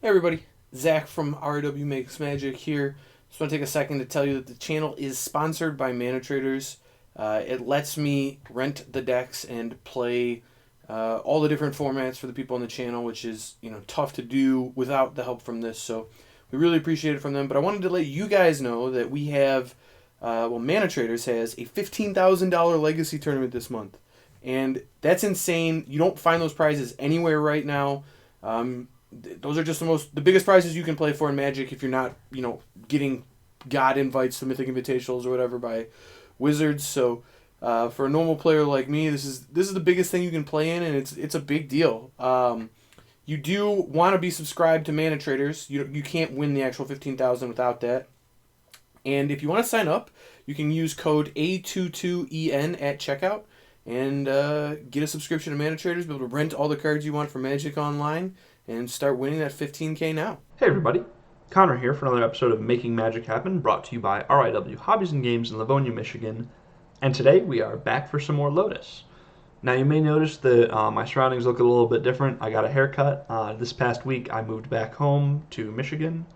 Hey everybody, Zach from RW Makes Magic here. Just want to take a second to tell you that the channel is sponsored by Mana Traders. It lets me rent the decks and play all the different formats for the people on the channel, which is tough to do without the help from this. So we really appreciate it from them. But I wanted to let you guys know that we have, Mana Traders has a $15,000 legacy tournament this month, and that's insane. You don't find those prizes anywhere right now. Those are just the biggest prizes you can play for in Magic if you're not, getting God invites to Mythic Invitationals or whatever by Wizards. So, for a normal player like me, this is the biggest thing you can play in, and it's a big deal. You do want to be subscribed to Mana Traders. You can't win the actual 15,000 without that. And if you want to sign up, you can use code A22EN at checkout and get a subscription to Mana Traders, be able to rent all the cards you want for Magic Online, and start winning that 15K now. Hey everybody, Connor here for another episode of Making Magic Happen, brought to you by RIW Hobbies and Games in Livonia, Michigan. And today we are back for some more Lotus. Now you may notice that my surroundings look a little bit different. I got a haircut. This past week I moved back home to Michigan.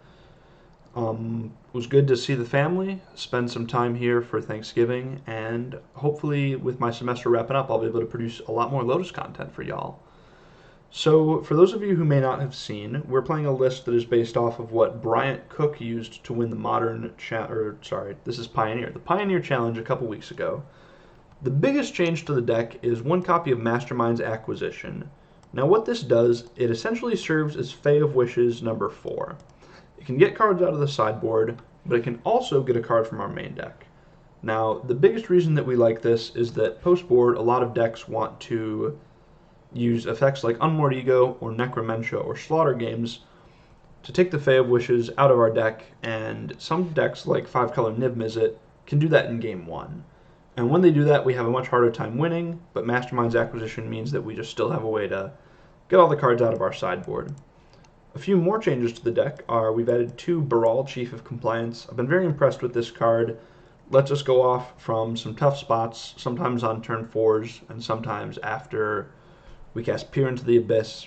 It was good to see the family, spend some time here for Thanksgiving, and hopefully with my semester wrapping up I'll be able to produce a lot more Lotus content for y'all. So, for those of you who may not have seen, we're playing a list that is based off of what Bryant Cook used to win the this is Pioneer. The Pioneer Challenge a couple weeks ago. The biggest change to the deck is one copy of Mastermind's Acquisition. Now what this does, it essentially serves as Fae of Wishes number 4. It can get cards out of the sideboard, but it can also get a card from our main deck. Now, the biggest reason that we like this is that post-board, a lot of decks want to use effects like Unmoored Ego or Necromentia or Slaughter Games to take the Fae of Wishes out of our deck, and some decks like 5-color Niv Mizzet can do that in game 1. And when they do that, we have a much harder time winning, but Mastermind's Acquisition means that we just still have a way to get all the cards out of our sideboard. A few more changes to the deck are we've added 2 Baral, Chief of Compliance. I've been very impressed with this card. Lets us go off from some tough spots, sometimes on turn 4s, and sometimes after we cast Peer into the Abyss.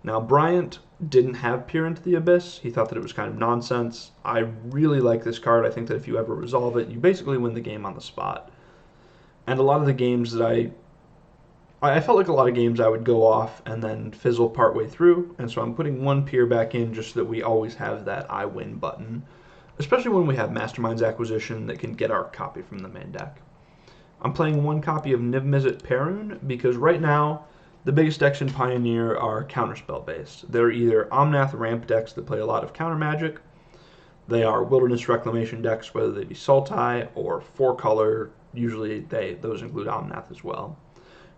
Now, Bryant didn't have Peer into the Abyss. He thought that it was kind of nonsense. I really like this card. I think that if you ever resolve it, you basically win the game on the spot. And a lot of the games that I felt like a lot of games I would go off and then fizzle partway through, and so I'm putting 1 Peer back in just so that we always have that I win button, especially when we have Mastermind's Acquisition that can get our copy from the main deck. I'm playing 1 copy of Niv Mizzet Perun because right now, the biggest decks in Pioneer are counterspell based. They're either Omnath ramp decks that play a lot of counter magic. They are Wilderness Reclamation decks, whether they be Sultai or 4-color. Usually those include Omnath as well.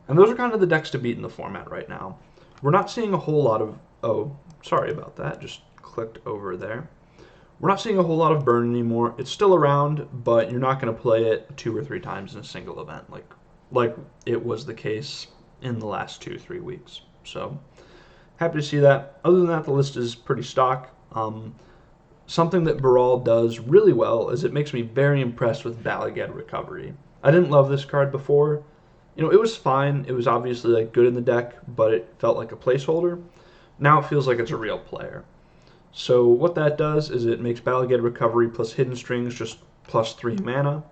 And those are kind of the decks to beat in the format right now. We're not seeing a whole lot of... Oh, sorry about that. Just clicked over there. We're not seeing a whole lot of Burn anymore. It's still around, but you're not going to play it 2 or 3 times in a single event like it was the case in the last 2-3 weeks. So, happy to see that. Other than that, the list is pretty stock. Something that Baral does really well is it makes me very impressed with Balagad Recovery. I didn't love this card before. It was fine. It was obviously good in the deck, but it felt like a placeholder. Now it feels like it's a real player. So what that does is it makes Balagad Recovery plus Hidden Strings just plus 3 mana.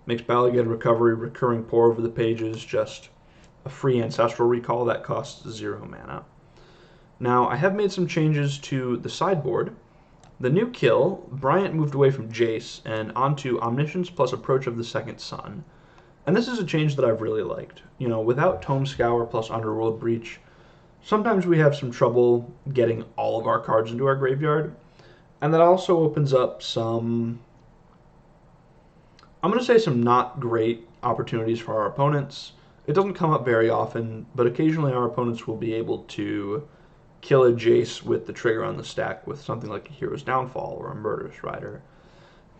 Makes Balagad Recovery recurring pour over the pages just a free Ancestral Recall that costs 0 mana. Now, I have made some changes to the sideboard. The new kill, Bryant moved away from Jace and onto Omniscience plus Approach of the Second Sun. And this is a change that I've really liked. Without Tome Scour plus Underworld Breach, sometimes we have some trouble getting all of our cards into our graveyard. And that also opens up some, I'm going to say some not great opportunities for our opponents. It doesn't come up very often, but occasionally our opponents will be able to kill a Jace with the trigger on the stack with something like a Hero's Downfall or a Murderous Rider.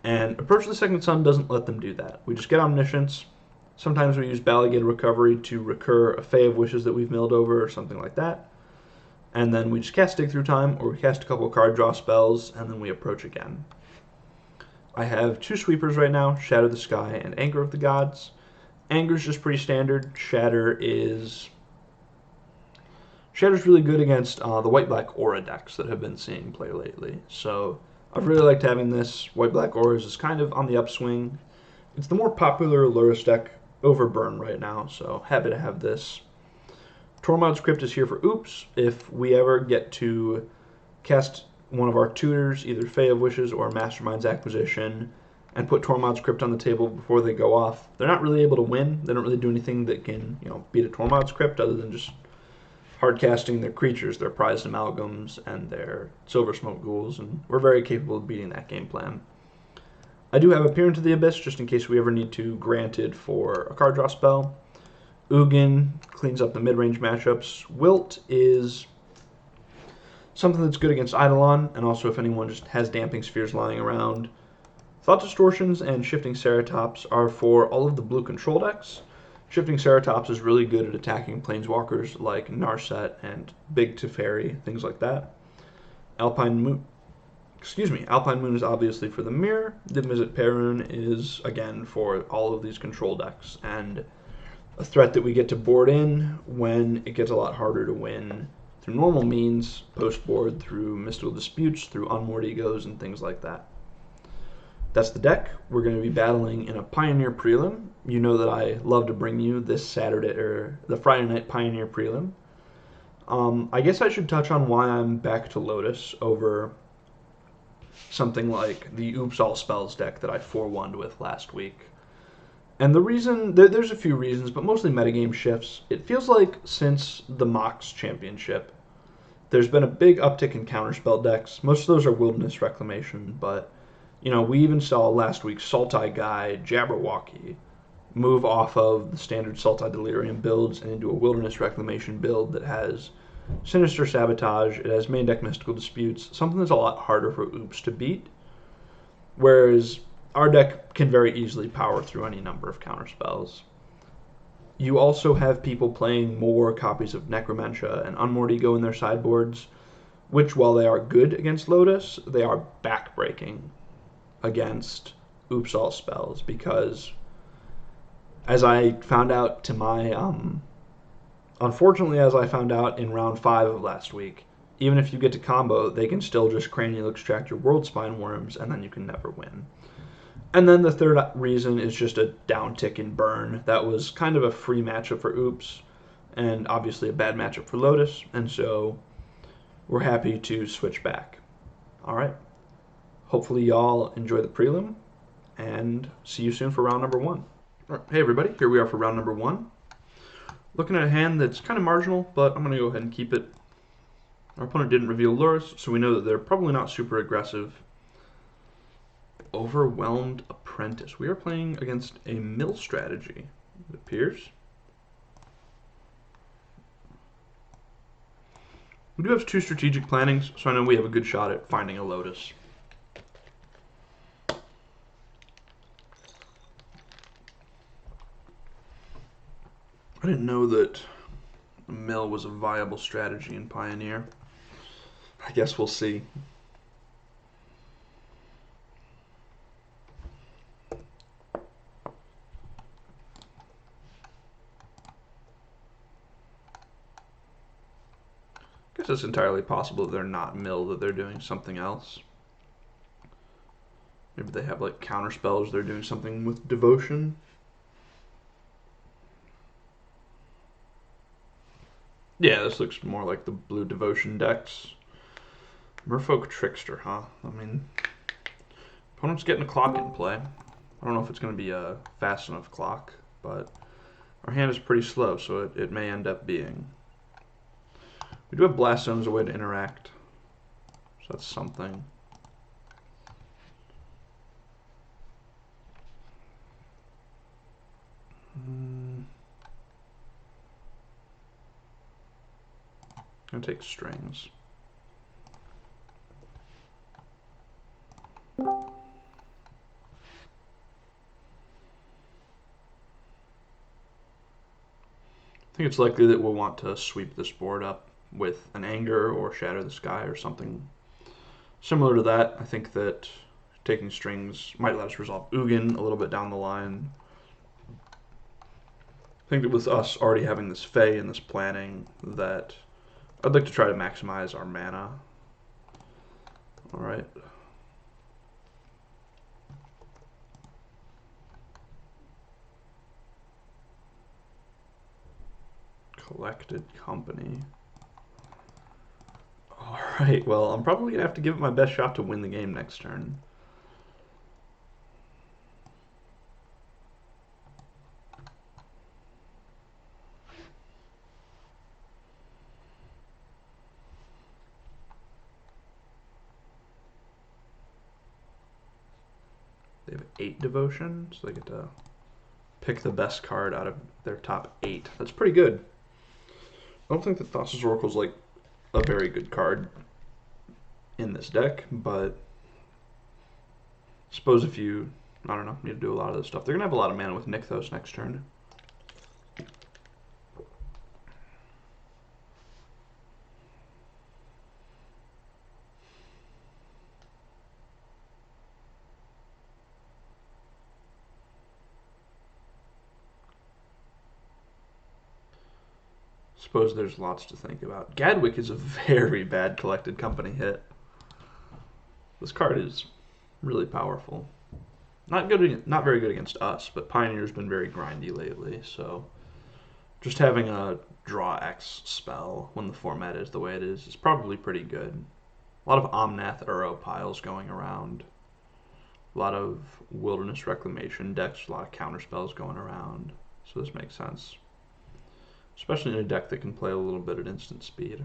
And Approach of the Second Sun doesn't let them do that. We just get Omniscience. Sometimes we use Balagad Recovery to recur a Fae of Wishes that we've milled over or something like that. And then we just cast Dig Through Time, or we cast a couple of card draw spells, and then we approach again. I have 2 sweepers right now, Shatter the Sky and Anger of the Gods. Anger's just pretty standard. Shatter is Shatter's really good against the white-black aura decks that have been seeing play lately. So I've really liked having this. White-black auras is kind of on the upswing. It's the more popular Lotus deck over Burn right now, so happy to have this. Tormod's Crypt is here for oops. If we ever get to cast one of our tutors, either Fae of Wishes or Mastermind's Acquisition, and put Tormod's Crypt on the table before they go off, they're not really able to win. They don't really do anything that can, beat a Tormod's Crypt other than just hard casting their creatures, their prized amalgams, and their silver smoke ghouls, and we're very capable of beating that game plan. I do have a Peer into the Abyss just in case we ever need to grant it for a card draw spell. Ugin cleans up the mid-range matchups. Wilt is something that's good against Eidolon, and also if anyone just has Damping Spheres lying around. Thought Distortions and Shifting Ceratops are for all of the blue control decks. Shifting Ceratops is really good at attacking planeswalkers like Narset and Big Teferi, things like that. Alpine Moon is obviously for the mirror. The Mizzet Perun is, again, for all of these control decks, and a threat that we get to board in when it gets a lot harder to win through normal means, post-board, through Mystical Disputes, through Unmoored Egos, and things like that. That's the deck. We're going to be battling in a Pioneer Prelim. You know that I love to bring you this Saturday, or the Friday night Pioneer Prelim. I guess I should touch on why I'm back to Lotus over something like the Oops All Spells deck that I 4-1'd with last week. And the reason, there's a few reasons, but mostly metagame shifts. It feels like since the Mox Championship, there's been a big uptick in counterspell decks. Most of those are Wilderness Reclamation, but we even saw last week Sultai Guy, Jabberwocky, move off of the standard Sultai Delirium builds and into a Wilderness Reclamation build that has Sinister Sabotage, it has main deck Mystical Disputes, something that's a lot harder for Oops to beat, whereas our deck can very easily power through any number of counterspells. You also have people playing more copies of Necromentia and Unmoored Ego in their sideboards, which, while they are good against Lotus, they are backbreaking against Oops All Spells, because as I found out unfortunately, as I found out in round 5 of last week, even if you get to combo, they can still just cranial extract your World Spine Worms, and then you can never win. And then the third reason is just a downtick in Burn. That was kind of a free matchup for Oops, and obviously a bad matchup for Lotus, and so we're happy to switch back. All right. Hopefully y'all enjoy the prelim, and see you soon for round number 1. Right, hey everybody, here we are for round number 1. Looking at a hand that's kind of marginal, but I'm going to go ahead and keep it. Our opponent didn't reveal lures, so we know that they're probably not super aggressive. Overwhelmed Apprentice. We are playing against a mill strategy, it appears. We do have 2 strategic plannings, so I know we have a good shot at finding a Lotus. I didn't know that the mill was a viable strategy in Pioneer. I guess we'll see. I guess it's entirely possible that they're not mill, that they're doing something else. Maybe they have like counter spells, they're doing something with devotion. Yeah, this looks more like the blue devotion decks. Merfolk Trickster, huh? I mean, opponent's getting a clock in play. I don't know if it's going to be a fast enough clock, but our hand is pretty slow, so it may end up being. We do have Blast Zone as a way to interact, so that's something. I'm going to take strings. I think it's likely that we'll want to sweep this board up with an Anger or Shatter the Sky or something similar to that. I think that taking strings might let us resolve Ugin a little bit down the line. I think that with us already having this Fae and this planning, that I'd like to try to maximize our mana. Alright. Collected Company. Alright, well, I'm probably going to have to give it my best shot to win the game next turn. They have 8 devotion, so they get to pick the best card out of their top 8. That's pretty good. I don't think that Thassa's Oracle is like a very good card in this deck, but I suppose if you, I don't know, need to do a lot of this stuff. They're going to have a lot of mana with Nykthos next turn. Suppose there's lots to think about. Gadwick is a very bad Collected Company hit. This card is really powerful. Not very good against us, but Pioneer's been very grindy lately, so just having a draw X spell when the format is the way it is probably pretty good. A lot of Omnath Uro piles going around. A lot of Wilderness Reclamation decks, a lot of counter spells going around, so this makes sense. Especially in a deck that can play a little bit at instant speed.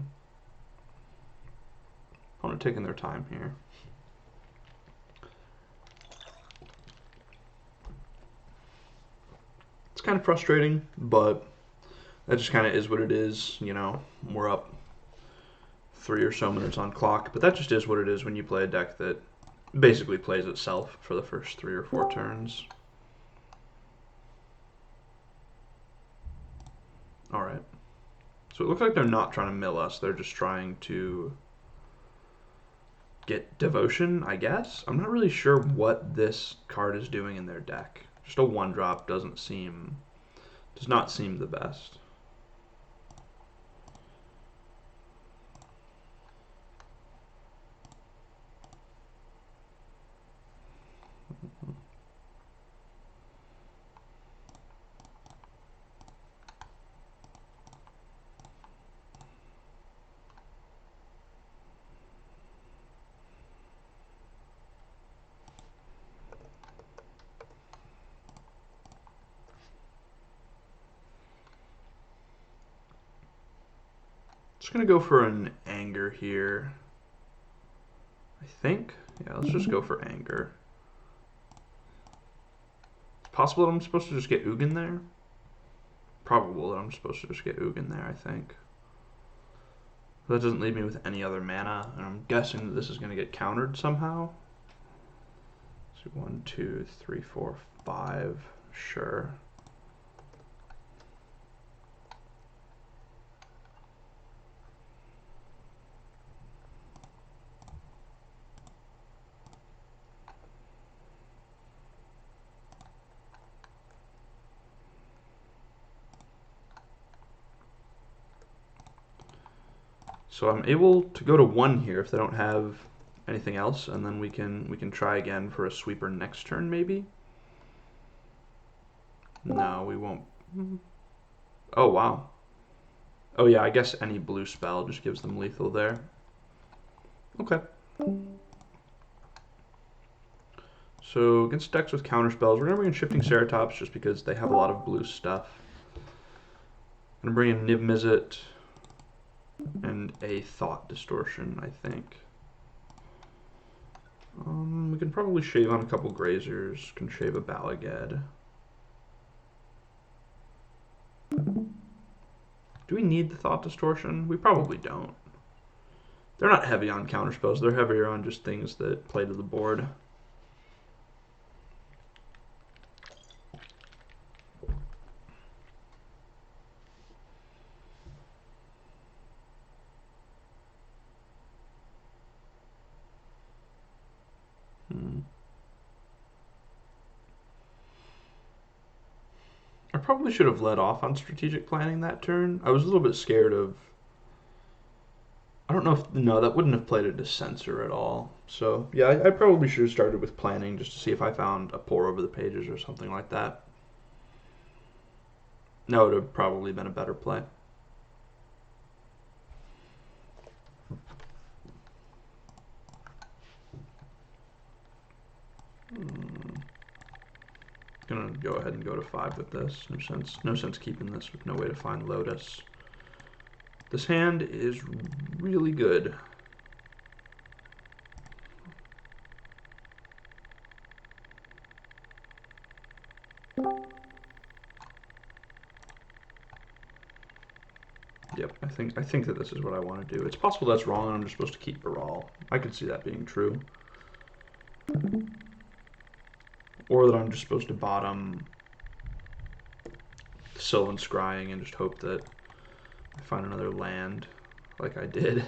Opponent taking their time here. It's kind of frustrating, but that just kind of is what it is. You know, we're up 3 or so minutes on clock, but that just is what it is when you play a deck that basically plays itself for the first 3 or 4 turns. Alright. So it looks like they're not trying to mill us. They're just trying to get devotion, I guess. I'm not really sure what this card is doing in their deck. Just a 1-drop does not seem the best. Just gonna go for an anger here. I think. Yeah, let's just go for anger. It's possible that I'm supposed to just get Ugin there. Probable that I'm supposed to just get Ugin there, I think. That doesn't leave me with any other mana, and I'm guessing that this is going to get countered somehow. So 1, 2, 3, 4, 5. Sure. So I'm able to go to 1 here if they don't have anything else, and then we can try again for a sweeper next turn, maybe? No, we won't. Oh, wow. Oh, yeah, I guess any blue spell just gives them lethal there. Okay. So against decks with counter spells, we're going to bring in Shifting Ceratops just because they have a lot of blue stuff. I'm going to bring in Niv Mizzet and a Thought Distortion, I think. We can probably shave on a couple Grazers, can shave a Balaged. Do we need the Thought Distortion? We probably don't. They're not heavy on counterspells, they're heavier on just things that play to the board. I probably should have let off on strategic planning that turn. I was a little bit scared of don't know if, no, that wouldn't have played a censor at all. So, yeah, I probably should have started with planning just to see if I found a pour over the pages or something like that. That would have probably been a better play. Gonna go ahead and go to 5 with this. No sense keeping this with no way to find Lotus. This hand is really good. Yep, I think that this is what I want to do. It's possible that's wrong and I'm just supposed to keep Baral. I could see that being true. Or that I'm just supposed to bottom Sylvan Scrying and just hope that I find another land like I did.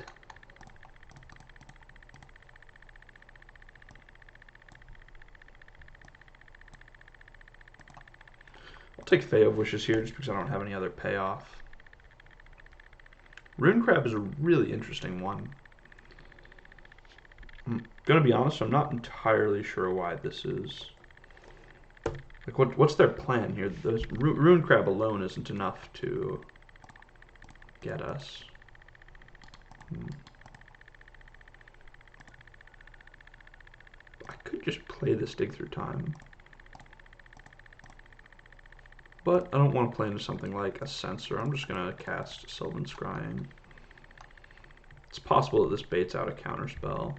I'll take Fae of Wishes here just because I don't have any other payoff. Rune Crab is a really interesting one. I'm gonna be honest, I'm not entirely sure why this is. Like, what's their plan here? This Rune Crab alone isn't enough to get us. I could just play this Dig Through Time. But I don't want to play into something like a Censor. I'm just going to cast Sylvan Scrying. It's possible that this baits out a counterspell.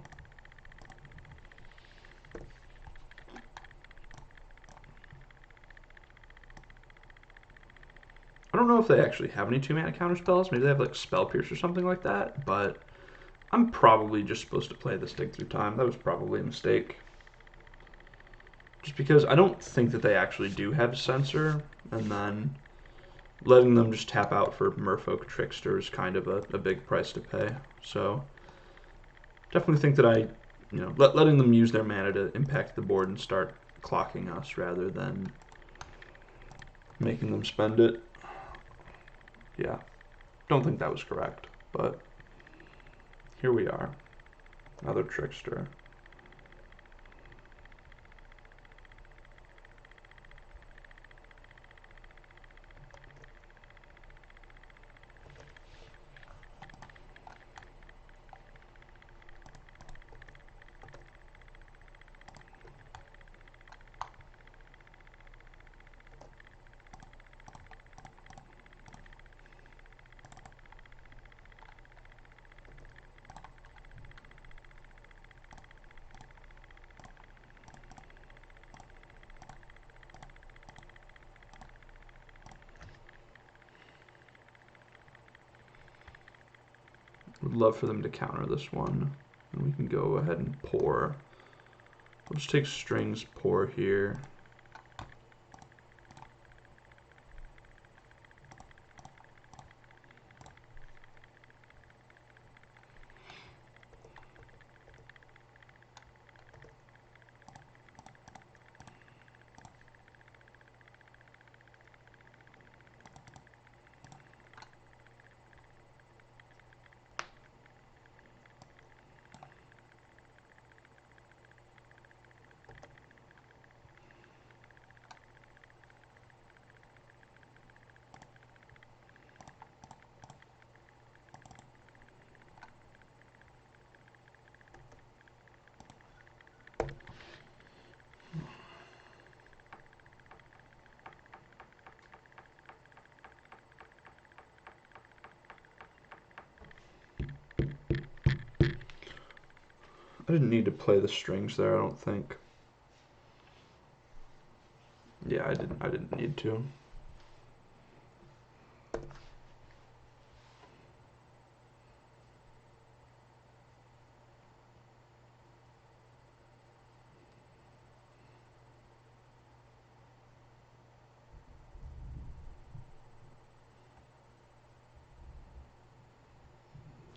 I don't know if they actually have any 2-mana counterspells. Maybe they have like Spell Pierce or something like that. But I'm probably just supposed to play this Dig Through Time. That was probably a mistake. Just because I don't think that they actually do have Censor. And then letting them just tap out for Merfolk Trickster is kind of a big price to pay. So definitely think that letting them use their mana to impact the board and start clocking us rather than making them spend it. Yeah, don't think that was correct, but here we are. Another Trickster. Would love for them to counter this one. And we can go ahead and pour. We'll just take strings, pour here. I didn't need to play the strings there, I don't think. Yeah, I didn't need to.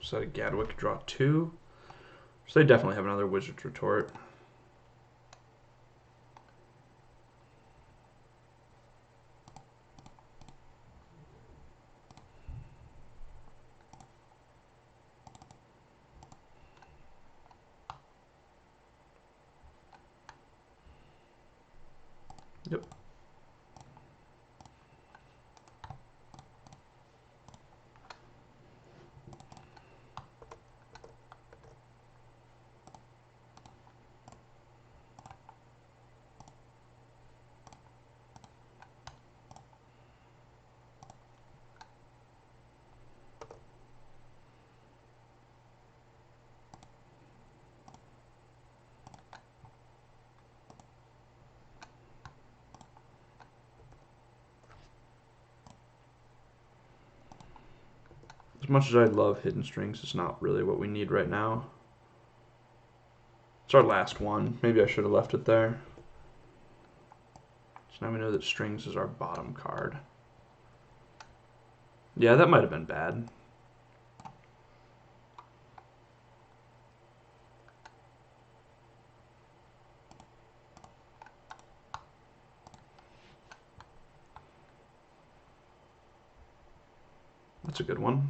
So Gadwick draw 2. So they definitely have another Wizard's Retort. Yep. As much as I love hidden strings, it's not really what we need right now. It's our last one. Maybe I should have left it there. So now we know that strings is our bottom card. Yeah, that might have been bad. That's a good one.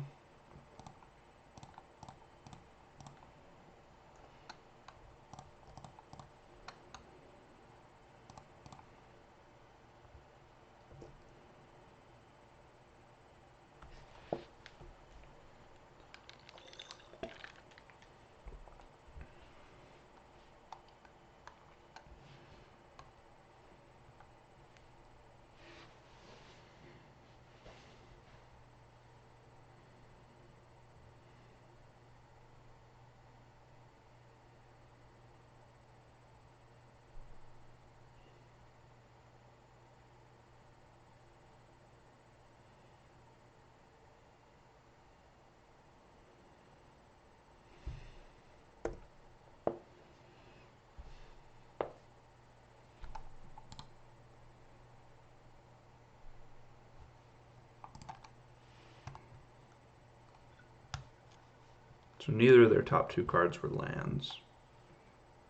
So neither of their top two cards were lands.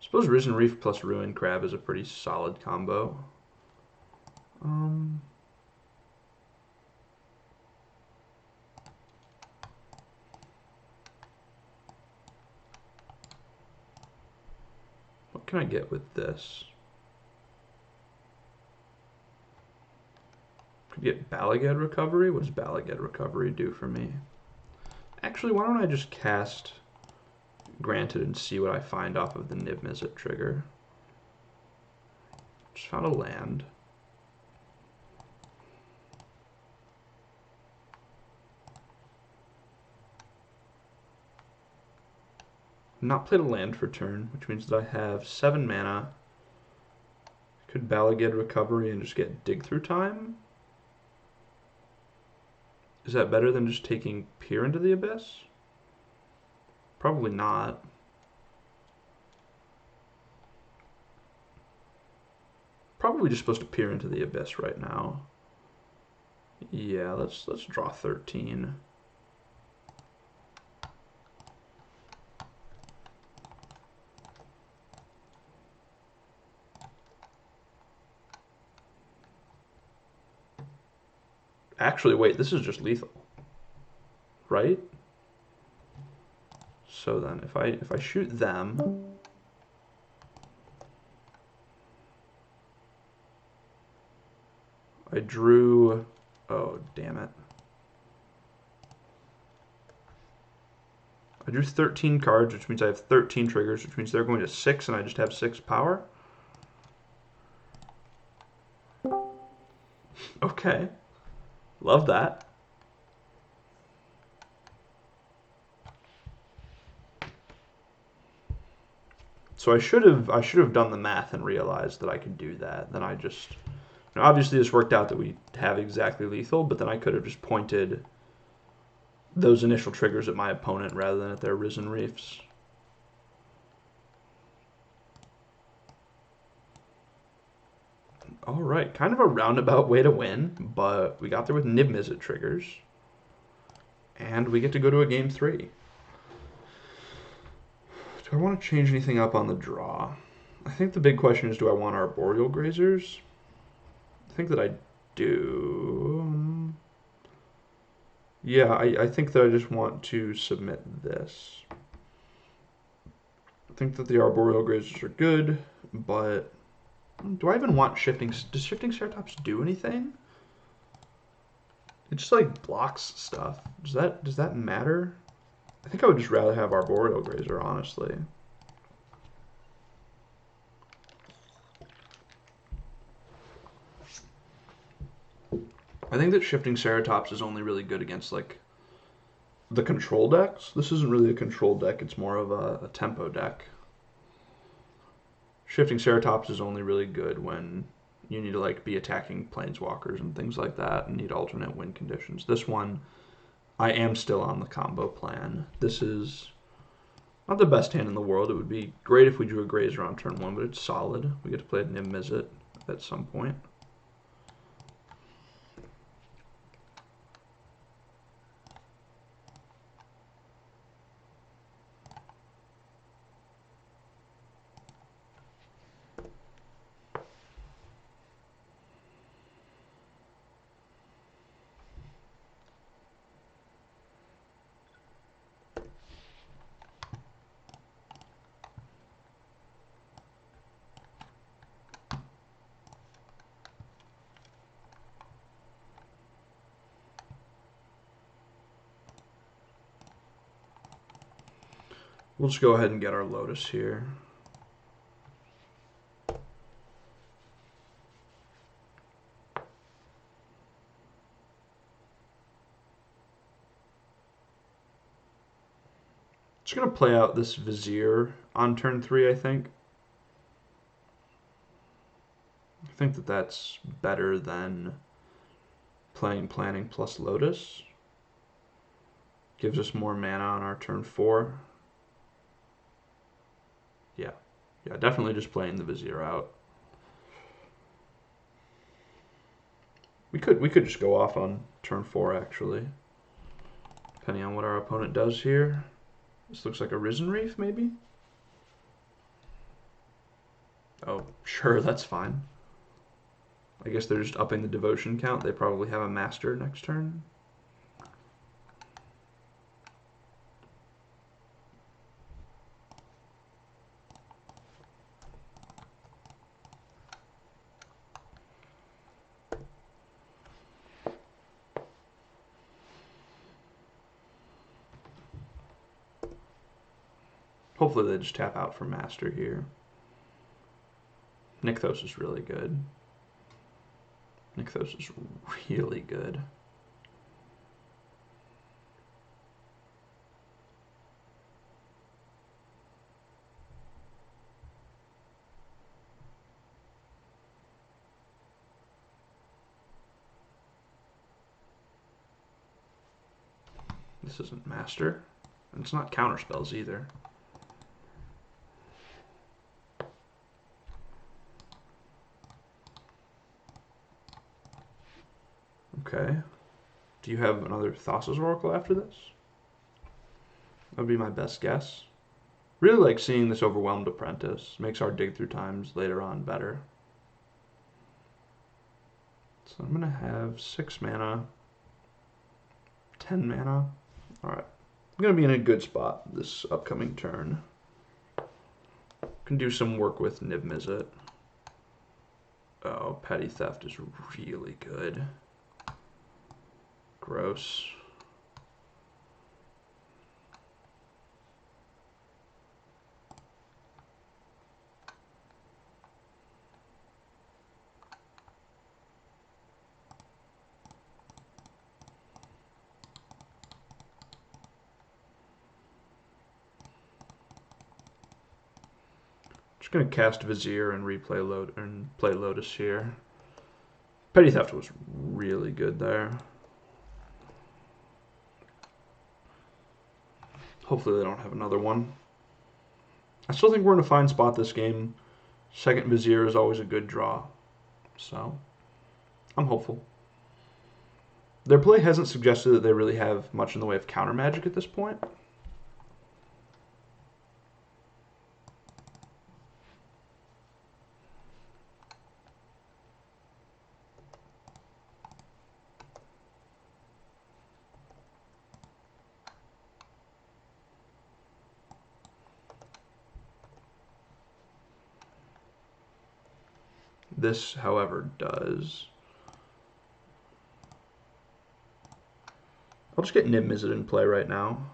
I suppose Risen Reef plus Ruin Crab is a pretty solid combo. What can I get with this? Could get Balagad Recovery. What does Balagad Recovery do for me? Actually, why don't I just cast Granted and see what I find off of the Nib Mizzet trigger. Just found a land. Not played a land for turn, which means that I have 7 mana. Could Balagad Recovery and just get Dig Through Time? Is that better than just taking Peer into the Abyss? Probably not. Probably just supposed to peer into the Abyss right now. Yeah, let's draw 13. Actually, wait, this is just lethal, right? So then, if I shoot them, I drew. Oh, damn it! I drew 13 cards, which means I have 13 triggers, which means they're going to 6, and I just have 6 power. Okay, love that. So I should have done the math and realized that I could do that. Then I just, obviously this worked out that we have exactly lethal, but then I could have just pointed those initial triggers at my opponent rather than at their Risen Reefs. All right, kind of a roundabout way to win, but we got there with Nib Mizzet triggers, and we get to go to a game 3. Do I want to change anything up on the draw? I think the big question is, do I want Arboreal Grazers? I think that I do. Yeah, I think that I just want to submit this. I think that the Arboreal Grazers are good, but Do I even want shifting? Does shifting Ceratops do anything? It just like blocks stuff. Does that matter? I think I would just rather have Arboreal Grazer, honestly. I think that shifting Ceratops is only really good against like the control decks. This isn't really a control deck, it's more of a tempo deck. Shifting Ceratops is only really good when you need to like be attacking planeswalkers and things like that and need alternate win conditions. This one, I am still on the combo plan. This is not the best hand in the world. It would be great if we drew a Grazer on turn 1, but it's solid. We get to play a Niv-Mizzet at some point. We'll just go ahead and get our Lotus here. Just going to play out this Vizier on turn 3, I think. I think that that's better than playing Planning plus Lotus. Gives us more mana on our turn 4. Yeah, definitely just playing the Vizier out. We could just go off on turn 4 actually. Depending on what our opponent does here. This looks like a Risen Reef, maybe? Oh, sure, that's fine. I guess they're just upping the devotion count. They probably have a master next turn. Hopefully they just tap out for master here. Nykthos is really good. Nykthos is really good. This isn't master. And it's not counterspells either. Okay. Do you have another Thassa's Oracle after this? That would be my best guess. Really like seeing this Overwhelmed Apprentice. Makes our dig through times later on better. So I'm going to have 6 mana, 10 mana. Alright. I'm going to be in a good spot this upcoming turn. Can do some work with Niv-Mizzet. Oh, Petty Theft is really good. Gross. Just gonna cast Vizier and play Lotus here. Petty Theft was really good there. Hopefully they don't have another one. I still think we're in a fine spot this game. Second Vizier is always a good draw. So, I'm hopeful. Their play hasn't suggested that they really have much in the way of counter magic at this point. This, however, does. I'll just get Nib Mizzet in play right now.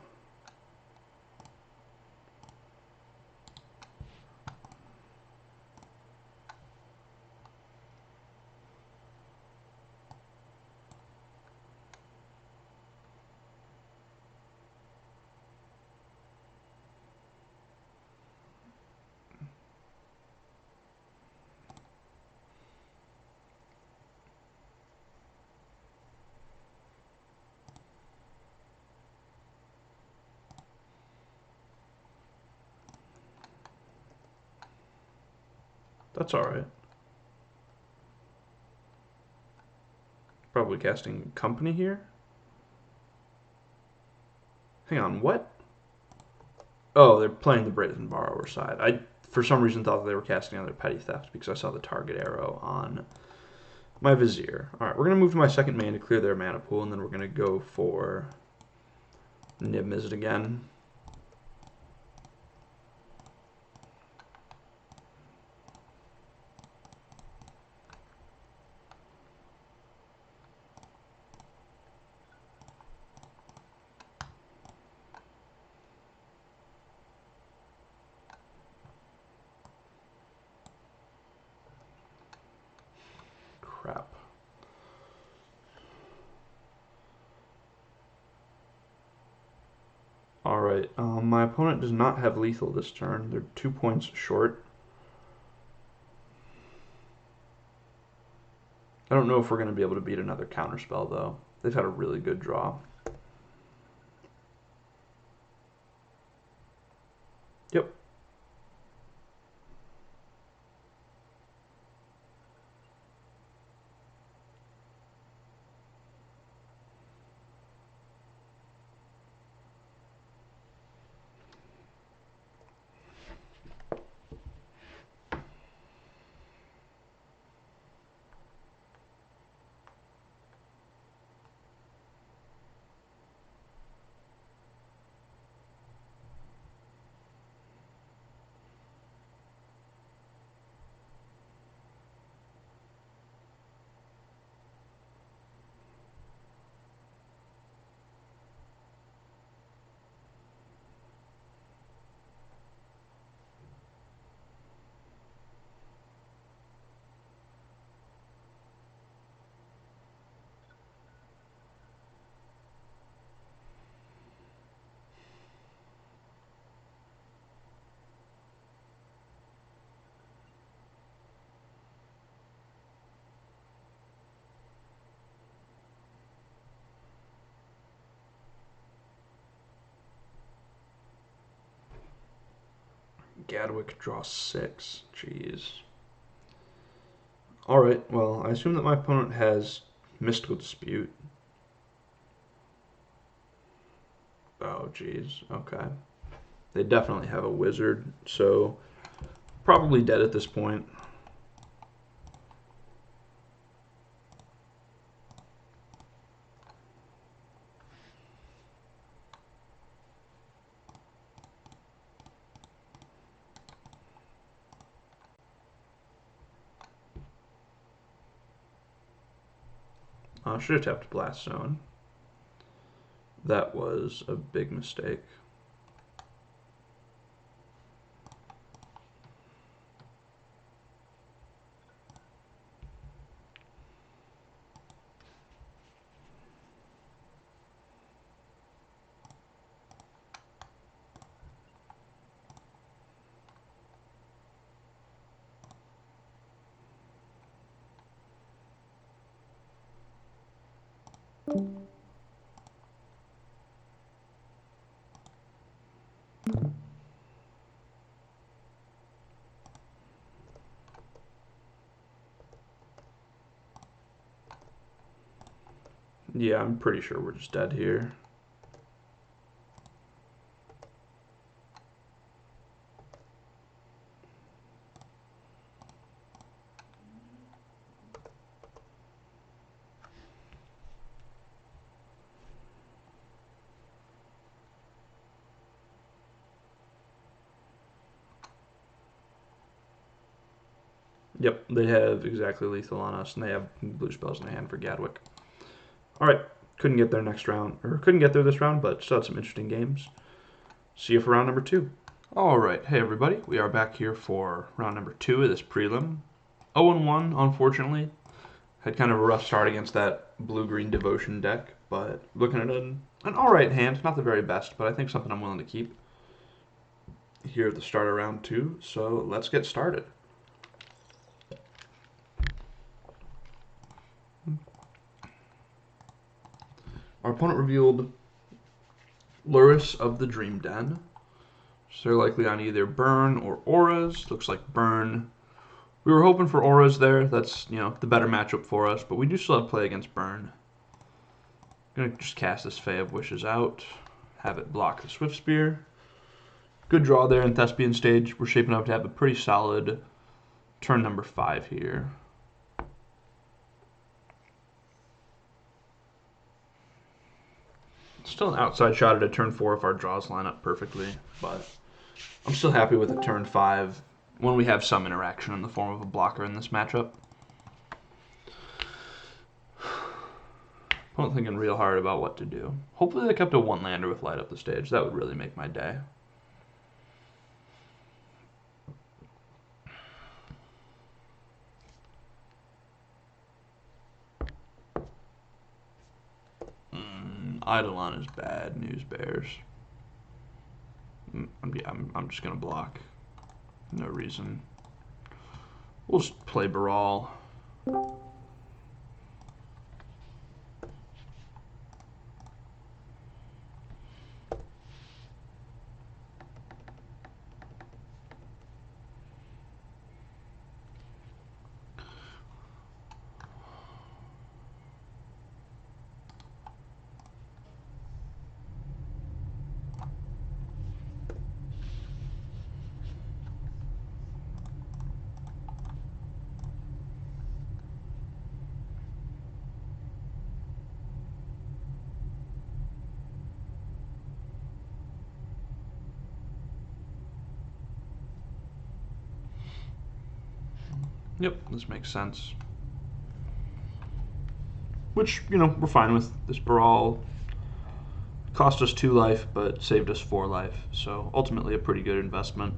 That's alright. Probably casting Company here. Hang on, what? Oh, they're playing the Brazen Borrower side. I, for some reason, thought they were casting on their Petty Theft because I saw the target arrow on my Vizier. Alright, we're going to move to my second main to clear their mana pool, and then we're going to go for Nib Mizzet again. Crap. Alright, my opponent does not have lethal this turn. They're 2 points short. I don't know if we're going to be able to beat another counterspell, though. They've had a really good draw. Yep. Gadwick draws 6. Jeez. Alright, well, I assume that my opponent has Mystical Dispute. Oh, jeez. Okay. They definitely have a wizard, so probably dead at this point. Should have tapped Blast Zone. That was a big mistake. Yeah, I'm pretty sure we're just dead here. Yep, they have exactly lethal on us, and they have blue spells in their hand for Gadwick. All right, couldn't get there next round, or couldn't get there this round, but still had some interesting games. See you for round number 2. All right, hey everybody, we are back here for round number 2 of this prelim. 0-1, unfortunately. Had kind of a rough start against that blue-green devotion deck, but looking at an all right hand, not the very best, but I think something I'm willing to keep here at the start of round 2. So let's get started. Our opponent revealed Lotus of the Dream Den. So they're likely on either Burn or Auras. Looks like Burn. We were hoping for Auras there. That's, the better matchup for us, but we do still have play against Burn. I'm going to just cast this Fae of Wishes out. Have it block the Swift Spear. Good draw there in Thespian stage. We're shaping up to have a pretty solid turn number 5 here. Still an outside shot at a turn 4 if our draws line up perfectly, but I'm still happy with a turn 5 when we have some interaction in the form of a blocker in this matchup. I'm thinking real hard about what to do. Hopefully they kept a 1-lander with Light Up the Stage. That would really make my day. Eidolon is bad news bears. I'm just going to block. No reason. We'll just play Baral. Yep, this makes sense. Which, we're fine with. This Baral cost us 2 life, but saved us 4 life. So ultimately a pretty good investment.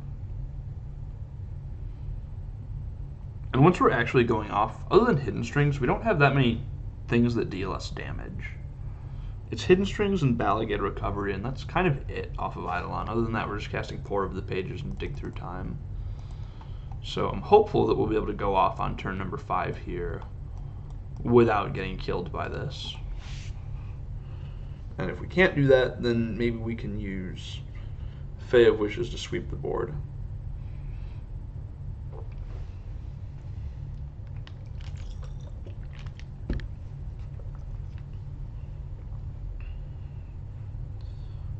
And once we're actually going off, other than Hidden Strings, we don't have that many things that deal us damage. It's Hidden Strings and Balagate Recovery, and that's kind of it off of Eidolon. Other than that, we're just casting 4 of the pages and Dig Through Time. So I'm hopeful that we'll be able to go off on turn number 5 here without getting killed by this. And if we can't do that, then maybe we can use Fae of Wishes to sweep the board.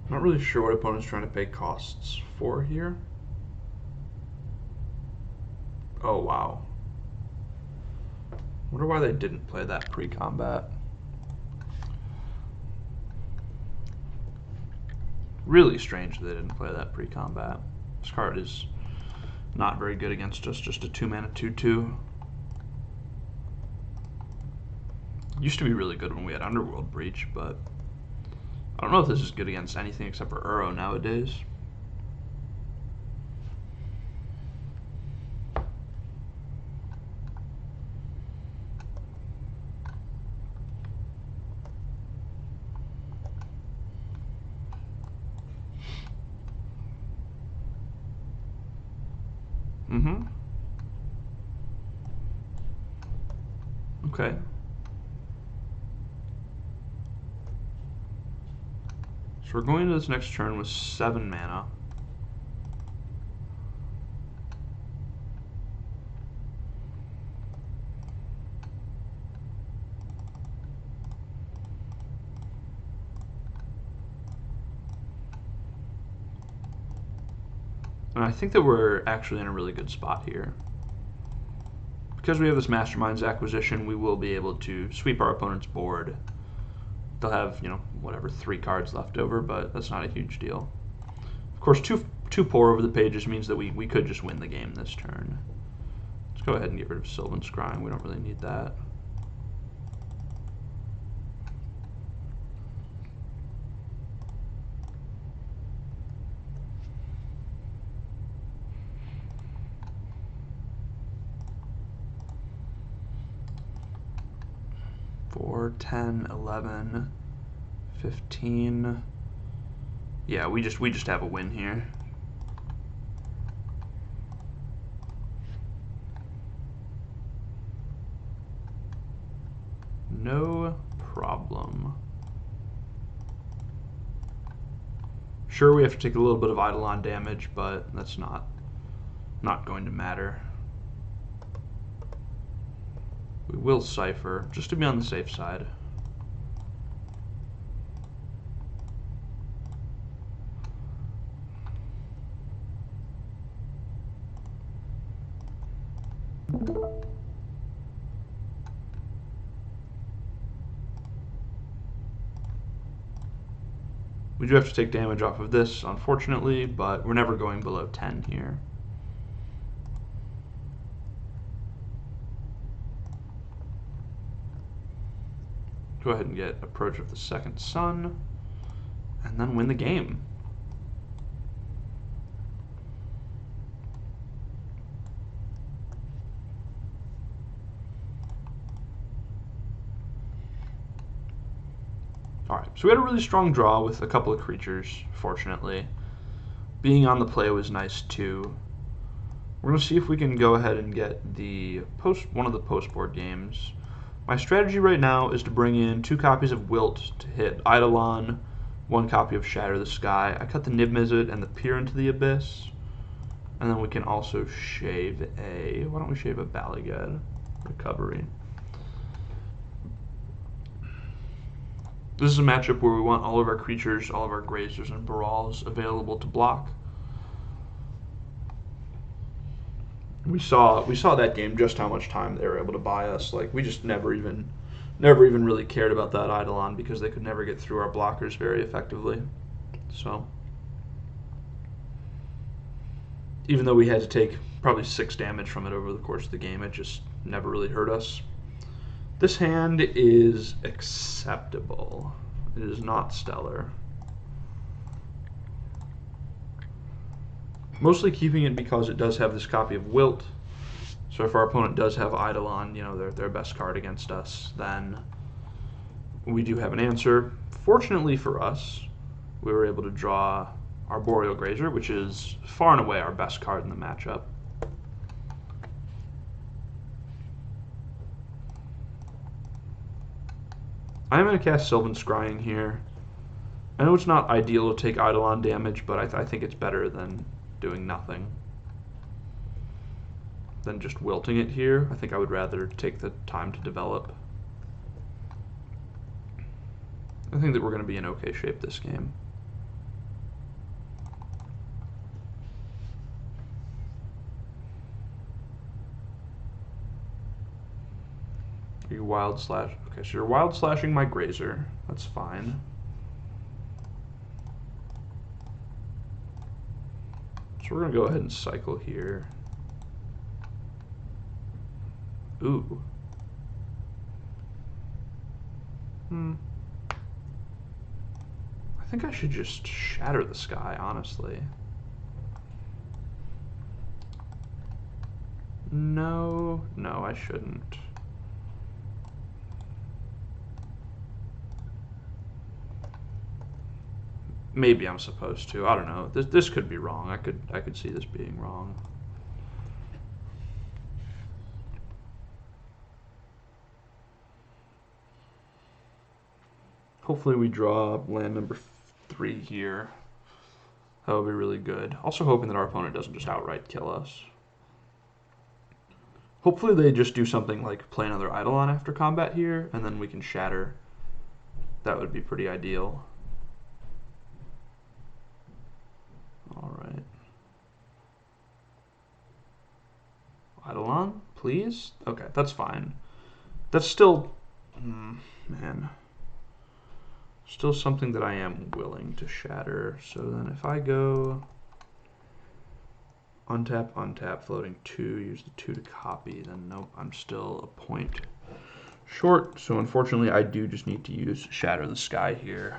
I'm not really sure what opponent's trying to pay costs for here. Oh, wow. Wonder why they didn't play that pre-combat. Really strange they didn't play that pre-combat. This card is not very good against us, just a 2-mana 2/2. Used to be really good when we had Underworld Breach, but I don't know if this is good against anything except for Uro nowadays. Okay. So we're going into this next turn with 7 mana. And I think that we're actually in a really good spot here. Because we have this Mastermind's acquisition, we will be able to sweep our opponent's board. They'll have, whatever, 3 cards left over, but that's not a huge deal. Of course, two pour over the pages means that we could just win the game this turn. Let's go Go ahead and get rid of Sylvan Scrying. We don't really need that. Four, 10, 11, 15. Yeah, we just have a win here. No problem. Sure, we have to take a little bit of Eidolon damage, but that's not going to matter. We will Cipher, just to be on the safe side. We do have to take damage off of this, unfortunately, but we're never going below 10 here. Go ahead and get Approach of the Second Sun, and then win the game. Alright, so we had a really strong draw with a couple of creatures, fortunately. Being on the play was nice too. We're going to see if we can go ahead and get one of the post-board games. My strategy right now is to bring in 2 copies of Wilt to hit Eidolon, 1 copy of Shatter the Sky. I cut the Niv-Mizzet and the Peer into the Abyss. And then we can also shave why don't we shave a Bala Ged? Recovery. This is a matchup where we want all of our creatures, all of our Grazers and Barals available to block. We saw that game just how much time they were able to buy us. Like, we just never even really cared about that Eidolon because they could never get through our blockers very effectively. So even though we had to take probably 6 damage from it over the course of the game, it just never really hurt us. This hand is acceptable. It is not stellar. Mostly keeping it because it does have this copy of Wilt. So if our opponent does have Eidolon, you know, their best card against us, then we do have an answer. Fortunately for us, we were able to draw our Boreal Grazer, which is far and away our best card in the matchup. I am going to cast Sylvan Scrying here. I know it's not ideal to take Eidolon damage, but I think it's better than doing nothing. Than just wilting it here. I think I would rather take the time to develop. I think that we're going to be in okay shape this game. You wild slash. Okay, so you're wild slashing my Grazer. That's fine. So we're gonna go ahead and cycle here. Ooh. I think I should just Shatter the Sky, honestly. No, I shouldn't. Maybe I'm supposed to. I don't know. This could be wrong. I could see this being wrong. Hopefully we draw land number 3 here. That would be really good. Also hoping that our opponent doesn't just outright kill us. Hopefully they just do something like play another Eidolon after combat here, and then we can Shatter. That would be pretty ideal. Alright. Eidolon, please? Okay, that's fine. That's still... man. Still something that I am willing to Shatter. So then if I go Untap, untap, floating 2, use the 2 to copy, then nope, I'm still a point short, so unfortunately I do just need to use Shatter the Sky here.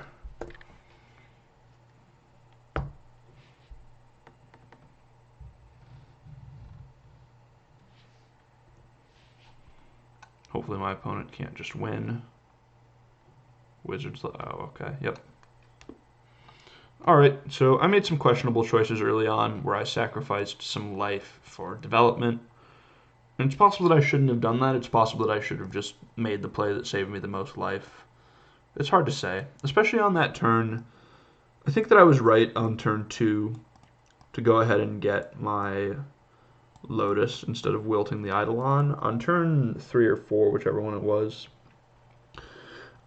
Hopefully my opponent can't just win. Wizards, oh, okay, yep. Alright, so I made some questionable choices early on where I sacrificed some life for development. And it's possible that I shouldn't have done that. It's possible that I should have just made the play that saved me the most life. It's hard to say, especially on that turn. I think that I was right on turn 2 to go ahead and get my Lotus instead of wilting the Eidolon. On turn 3 or 4, whichever one it was,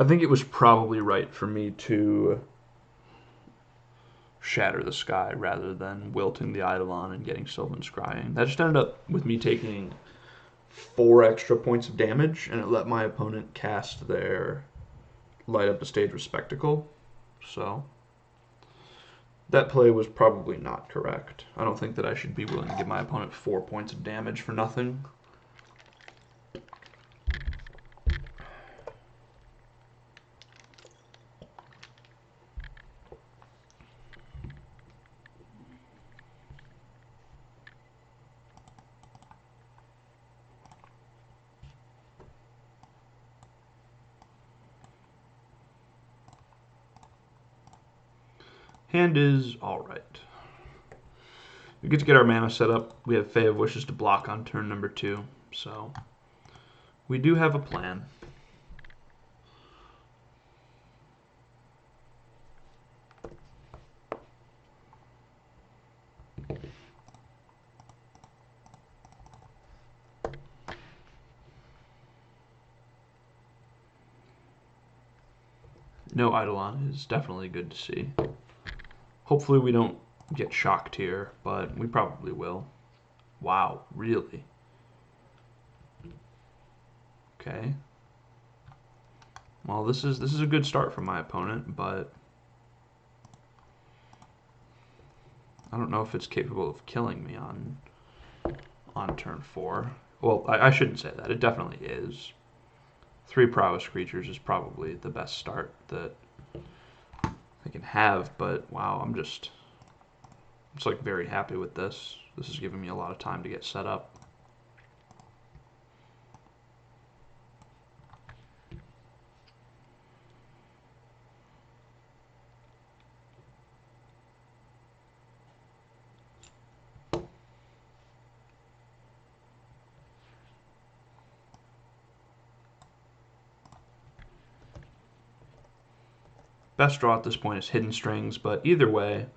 I think it was probably right for me to Shatter the Sky rather than wilting the Eidolon and getting Sylvan Scrying. That just ended up with me taking 4 extra points of damage, and it let my opponent cast their Light Up the Stage with Spectacle. So that play was probably not correct. I don't think that I should be willing to give my opponent 4 points of damage for nothing. Hand is alright. We get to get our mana set up. We have Fae of Wishes to block on turn number 2, so we do have a plan. No Eidolon is definitely good to see. Hopefully we don't get shocked here, but we probably will. Wow, really? Okay. Well, this is a good start from my opponent, but I don't know if it's capable of killing me on turn 4. Well, I shouldn't say that. It definitely is. 3 prowess creatures is probably the best start that I can have, but wow, I'm just like very happy with this. This is giving me a lot of time to get set up. Best draw at this point is Hidden Strings, but either way,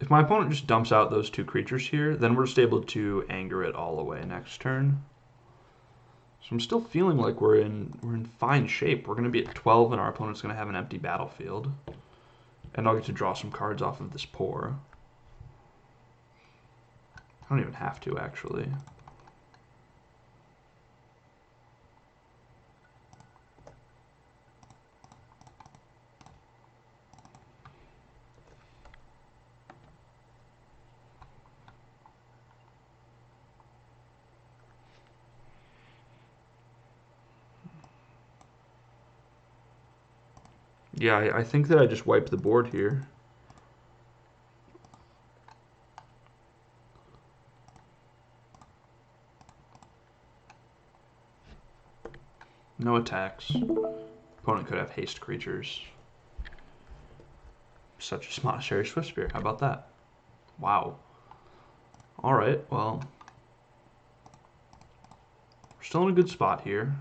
if my opponent just dumps out those 2 creatures here, then we're just able to anger it all away next turn. So I'm still feeling like we're in fine shape. We're going to be at 12 and our opponent's going to have an empty battlefield. And I'll get to draw some cards off of this pour. I don't even have to, actually. Yeah, I think that I just wiped the board here. No attacks. Opponent could have haste creatures. Such as Monastery Swiftspear. How about that? Wow. Alright, well. We're still in a good spot here.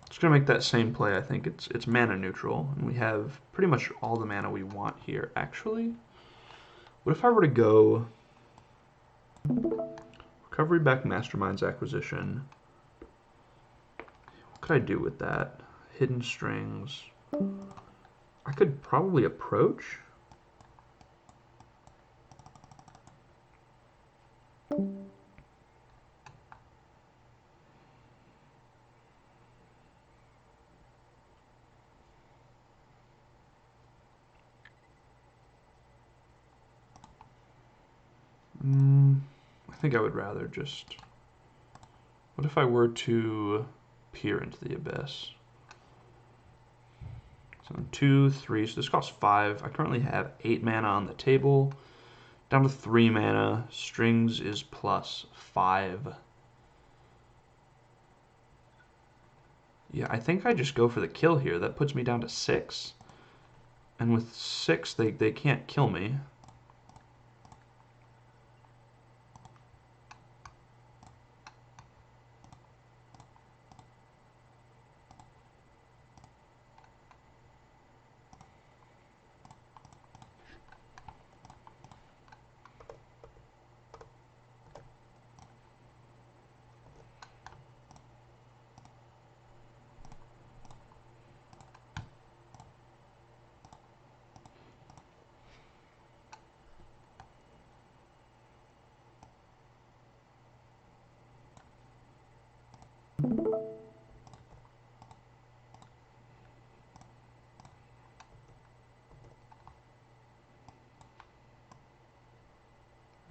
Just gonna make that same play. I think it's mana neutral, and we have pretty much all the mana we want here. Actually, what if I were to go Recovery Back Mastermind's Acquisition? What could I do with that? Hidden Strings. I could probably approach. I think I would rather just... What if I were to peer into the abyss? So 2, 3, so this costs 5. I currently have 8 mana on the table. Down to 3 mana. Strings is plus 5. Yeah, I think I just go for the kill here. That puts me down to 6. And with 6, they can't kill me.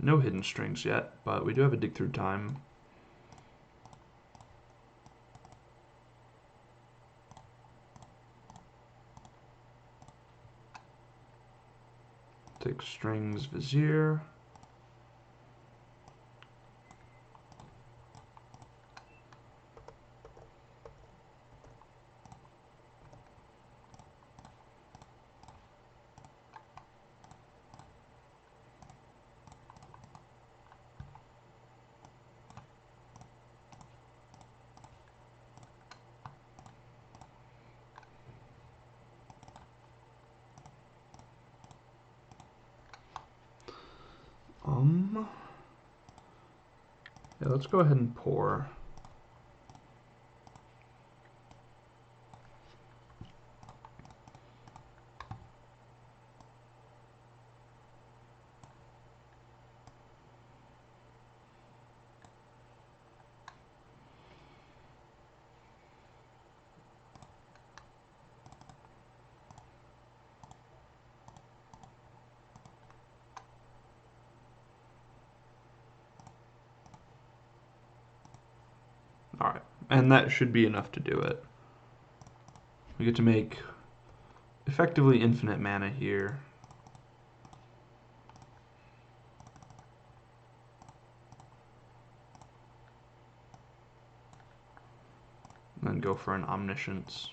No hidden strings yet, but we do have a dig through time. Take strings, vizier. Yeah, let's go ahead and pour. Alright, and that should be enough to do it. We get to make effectively infinite mana here. And then go for an omniscience.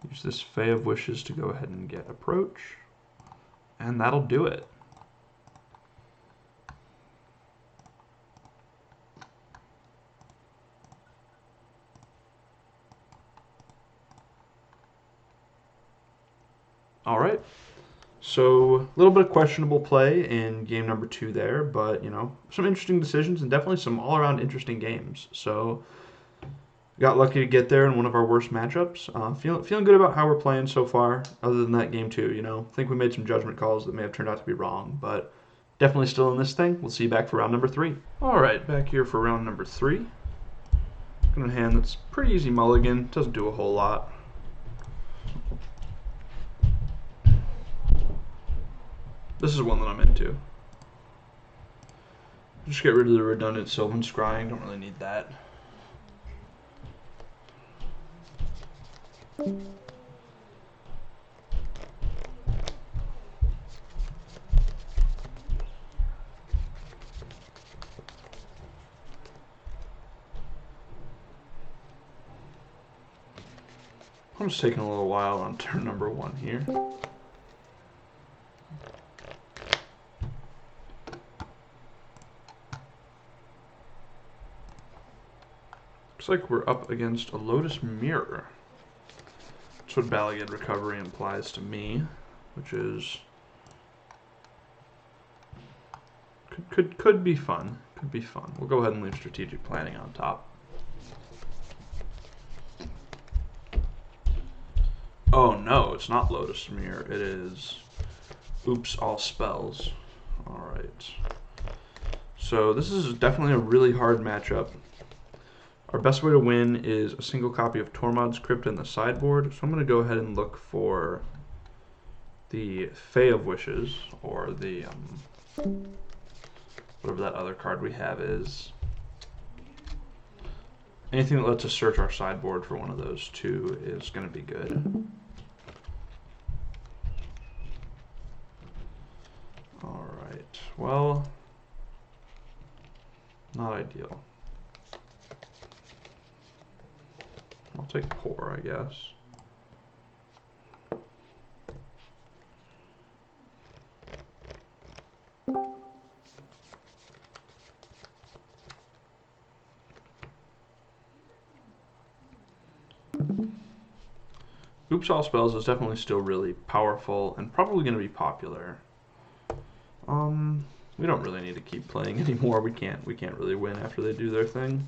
Use this Fae of Wishes to go ahead and get approach. And that'll do it. Alright. So, a little bit of questionable play in game number 2 there, but, you know, some interesting decisions and definitely some all-around interesting games. So, got lucky to get there in one of our worst matchups. Feeling good about how we're playing so far, other than that game 2, you know. I think we made some judgment calls that may have turned out to be wrong, but definitely still in this thing. We'll see you back for round number 3. Alright, back here for round number 3. Got a hand that's pretty easy mulligan, doesn't do a whole lot. This is one that I'm into. Just get rid of the redundant Sylvan Scrying, don't really need that. I'm just taking a little while on turn number 1 here. Looks like we're up against a Lotus Mirror. That's what Ballagad Recovery implies to me, which is could be fun. Could be fun. We'll go ahead and leave Strategic Planning on top. Oh no, it's not Lotus Mirror. It is Oops All Spells. Alright. So this is definitely a really hard matchup. Our best way to win is a single copy of Tormod's Crypt in the sideboard. So I'm going to go ahead and look for the Fae of Wishes, or the whatever that other card we have is. Anything that lets us search our sideboard for one of those two is going to be good. Alright, well, not ideal. I'll take Pour, I guess. Oops All Spells is definitely still really powerful and probably going to be popular. We don't really need to keep playing anymore. We can't really win after they do their thing.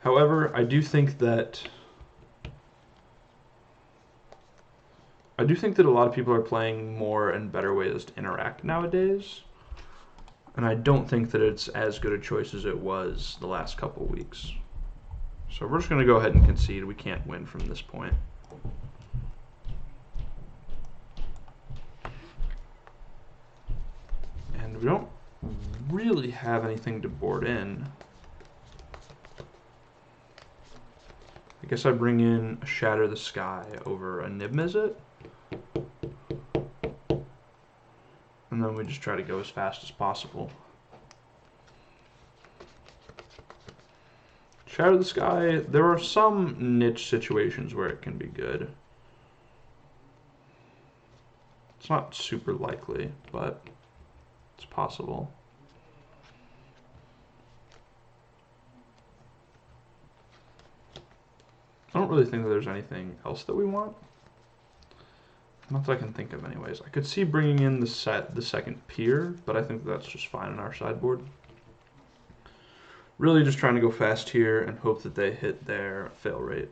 However, I do think that a lot of people are playing more and better ways to interact nowadays. And I don't think that it's as good a choice as it was the last couple weeks. So we're just going to go ahead and concede. We can't win from this point. And we don't really have anything to board in. I guess I bring in a Shatter the Sky over a Nib Mizzet. And then we just try to go as fast as possible. Shatter the Sky, there are some niche situations where it can be good. It's not super likely, but it's possible. I don't really think that there's anything else that we want. Not that I can think of anyways. I could see bringing in the second Pier, but I think that's just fine on our sideboard. Really just trying to go fast here and hope that they hit their fail rate.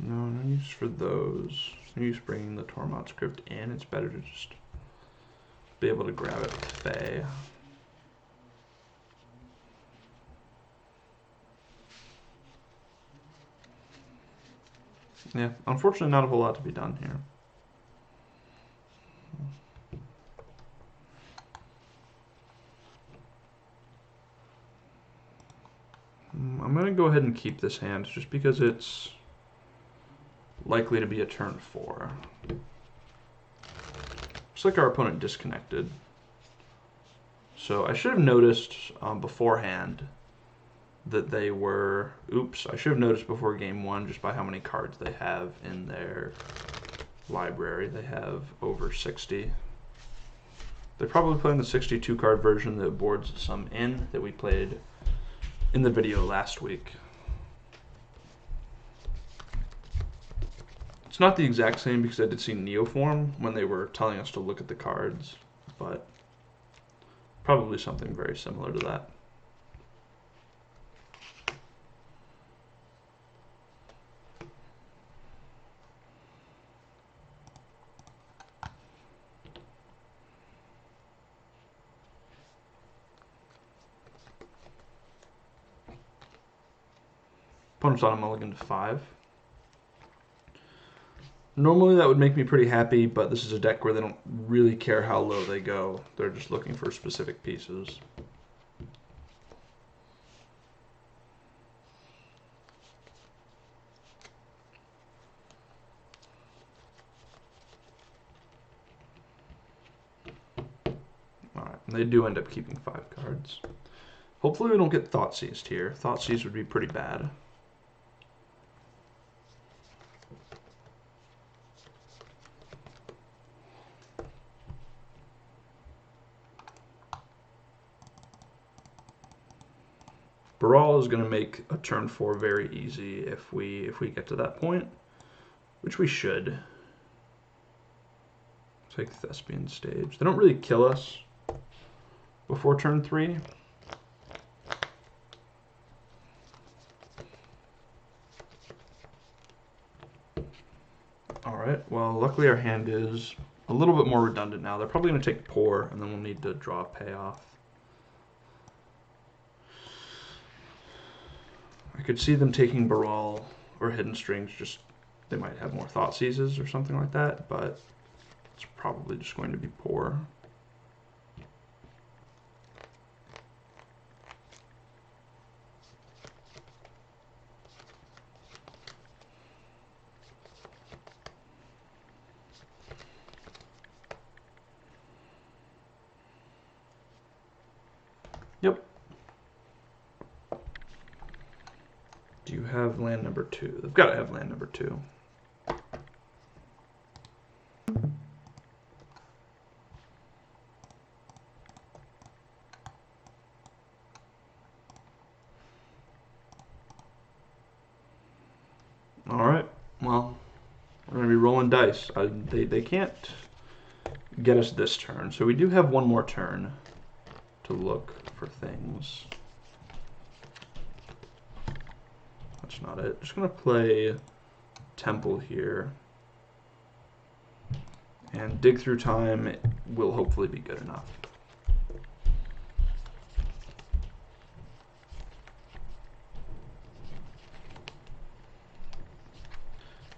No use for those. No use bringing the Tormod's Crypt in. It's better to just be able to grab it with Fae. Yeah, unfortunately not a whole lot to be done here. I'm going to go ahead and keep this hand just because it's likely to be a turn 4. Looks like our opponent disconnected. So I should have noticed beforehand that they were... Oops, I should have noticed before game 1 just by how many cards they have in their library. They have over 60. They're probably playing the 62 card version that boards some in that we played in the video last week. It's not the exact same because I did see Neoform when they were telling us to look at the cards, but probably something very similar to that. opponent's on a mulligan to 5. Normally that would make me pretty happy, but this is a deck where they don't really care how low they go. They're just looking for specific pieces. Alright, and they do end up keeping 5 cards. Hopefully we don't get Thoughtseized here. Thoughtseized would be pretty bad. Baral is going to make a turn 4 very easy if we get to that point, which we should. Take Thespian Stage. They don't really kill us before turn 3. Alright, well luckily our hand is a little bit more redundant now. They're probably going to take Pour, and then we'll need to draw a payoff. I could see them taking Baral or Hidden Strings, just they might have more Thoughtseizes or something like that, but it's probably just going to be Pour. Yep. Do you have land number 2? They've got to have land number 2. Alright, well, we're going to be rolling dice. They can't get us this turn, so we do have one more turn to look for things. That's not it. Just going to play Temple here. And Dig Through Time will hopefully be good enough.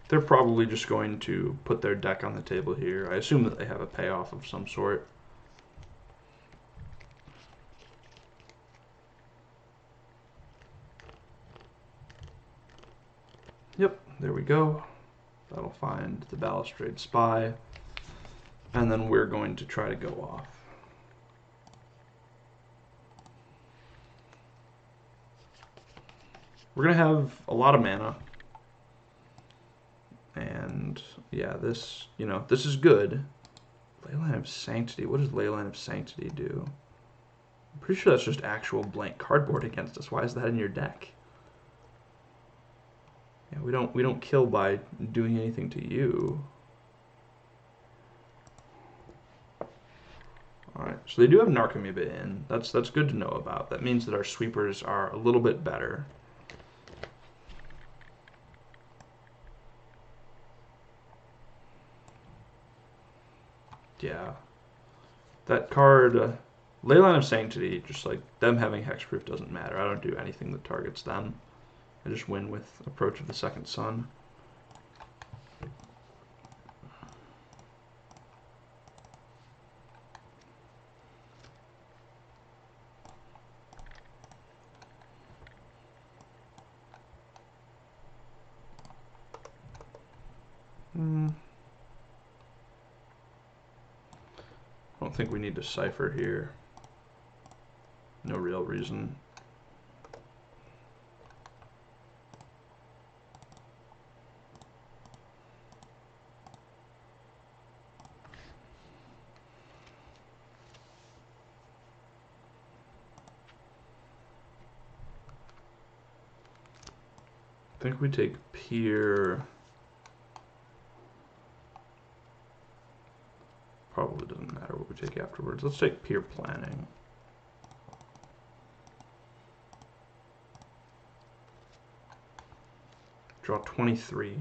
They're probably just going to put their deck on the table here. I assume that they have a payoff of some sort. Yep, there we go. That'll find the Balustrade Spy. And then we're going to try to go off. We're going to have a lot of mana. And yeah, this, this is good. Leyline of Sanctity. What does Leyline of Sanctity do? I'm pretty sure that's just actual blank cardboard against us. Why is that in your deck? Yeah, we don't kill by doing anything to you. Alright, so they do have Narcomoeba in. That's good to know about. That means that our sweepers are a little bit better. Yeah. That card, Leyline of Sanctity, just like them having hexproof doesn't matter. I don't do anything that targets them. I just win with Approach of the Second Sun. I don't think we need to cipher here. No real reason. I think we take Pier. Probably doesn't matter what we take afterwards. Let's take Pier Planning. Draw 23.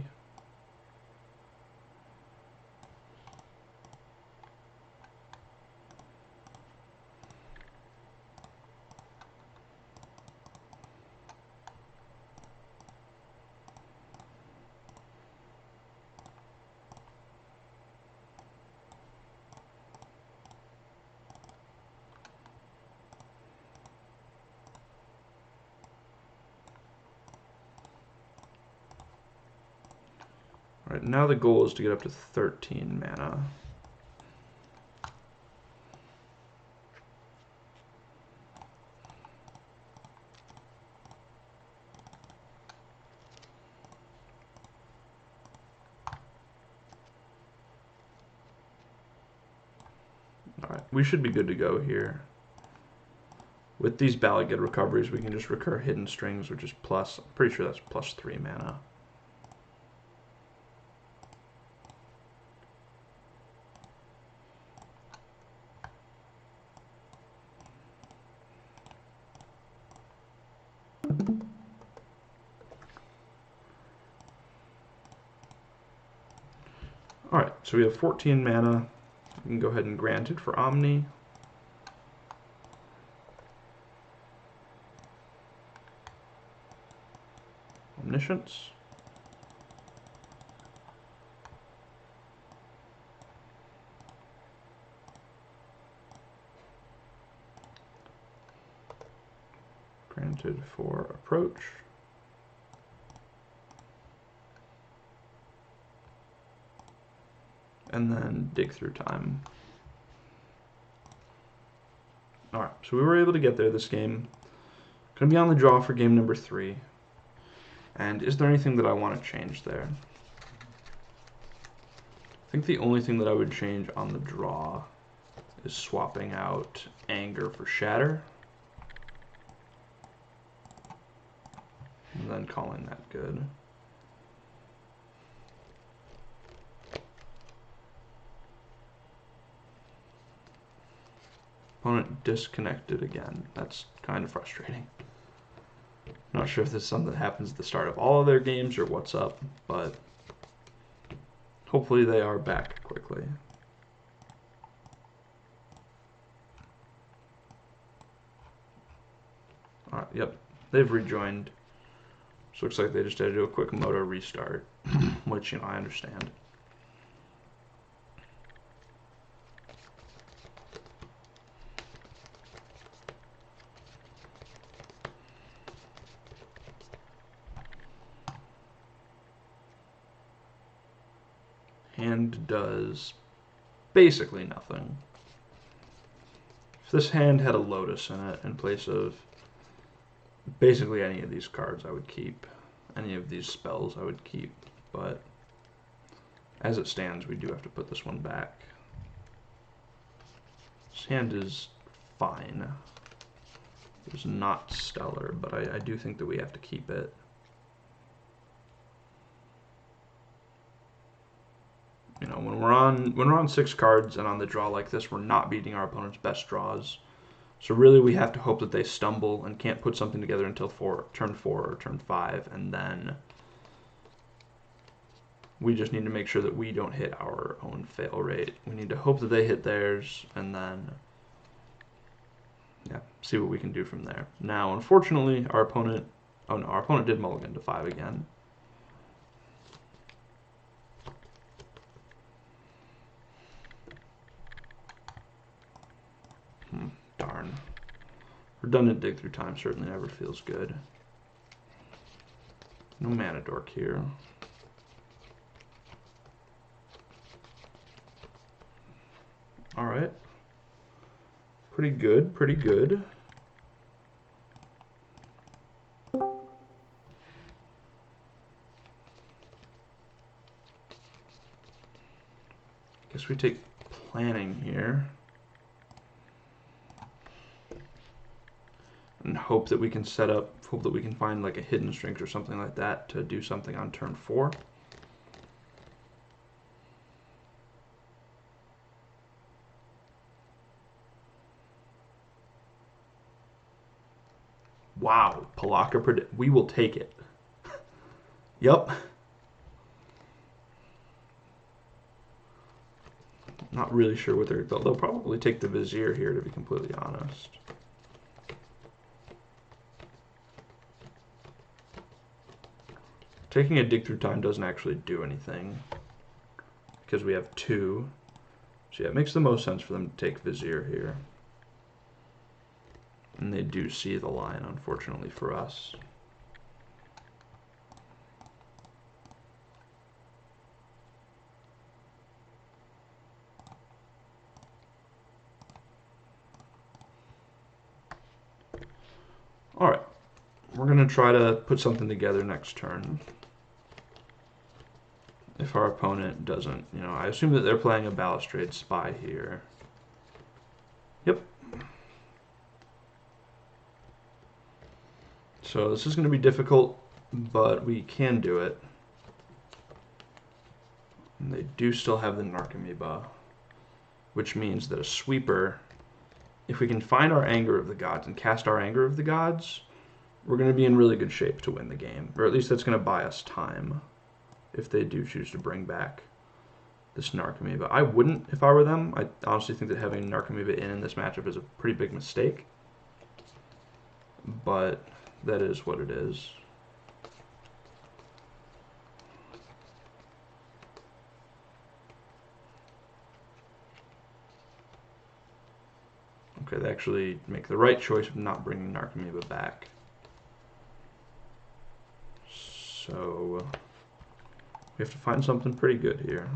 Alright, now the goal is to get up to 13 mana. Alright, we should be good to go here. With these Bala Ged recoveries, we can just recur Hidden Strings, which is plus, I'm pretty sure that's plus 3 mana. Alright, so we have 14 mana. We can go ahead and grant it for Omni. Omniscience. Granted for approach. And then dig through time. Alright, so we were able to get there this game. Gonna be on the draw for game number 3. And is there anything that I want to change there? I think the only thing that I would change on the draw is swapping out Anger for Shatter. And then calling that good. Opponent disconnected again. That's kind of frustrating. Not sure if this is something that happens at the start of all of their games or what's up, but hopefully they are back quickly. Alright, yep, they've rejoined. So looks like they just had to do a quick moto restart, which, I understand. Hand does basically nothing. If this hand had a Lotus in it in place of basically any of these cards, I would keep. Any of these spells I would keep, but as it stands, we do have to put this one back. This hand is fine. It's not stellar, but I do think that we have to keep it. When we're on 6 cards and on the draw like this, we're not beating our opponent's best draws. So really we have to hope that they stumble and can't put something together until turn 4 or turn 5, and then we just need to make sure that we don't hit our own fail rate. We need to hope that they hit theirs, and then see what we can do from there. Now, unfortunately, our opponent did mulligan to 5 again. Darn. Redundant dig through time certainly never feels good. No mana dork here. Alright. Pretty good, pretty good. Guess we take planning here. And hope that we can hope that we can find like a hidden strength or something like that to do something on turn 4. Wow, Palaka we will take it. Yep. Not really sure what they'll probably take the Vizier here, to be completely honest. Taking a dig through time doesn't actually do anything because we have 2. So yeah, it makes the most sense for them to take Vizier here. And they do see the line, unfortunately for us. We're going to try to put something together next turn. If our opponent doesn't, I assume that they're playing a Balustrade Spy here. Yep. So this is going to be difficult, but we can do it. And they do still have the Narcomoeba, which means that a sweeper, if we can find our Anger of the Gods and cast our Anger of the Gods, we're going to be in really good shape to win the game. Or at least that's going to buy us time if they do choose to bring back this Narcomoeba. I wouldn't if I were them. I honestly think that having Narcomoeba in this matchup is a pretty big mistake. But that is what it is. Okay, they actually make the right choice of not bringing Narcomoeba back. So we have to find something pretty good here.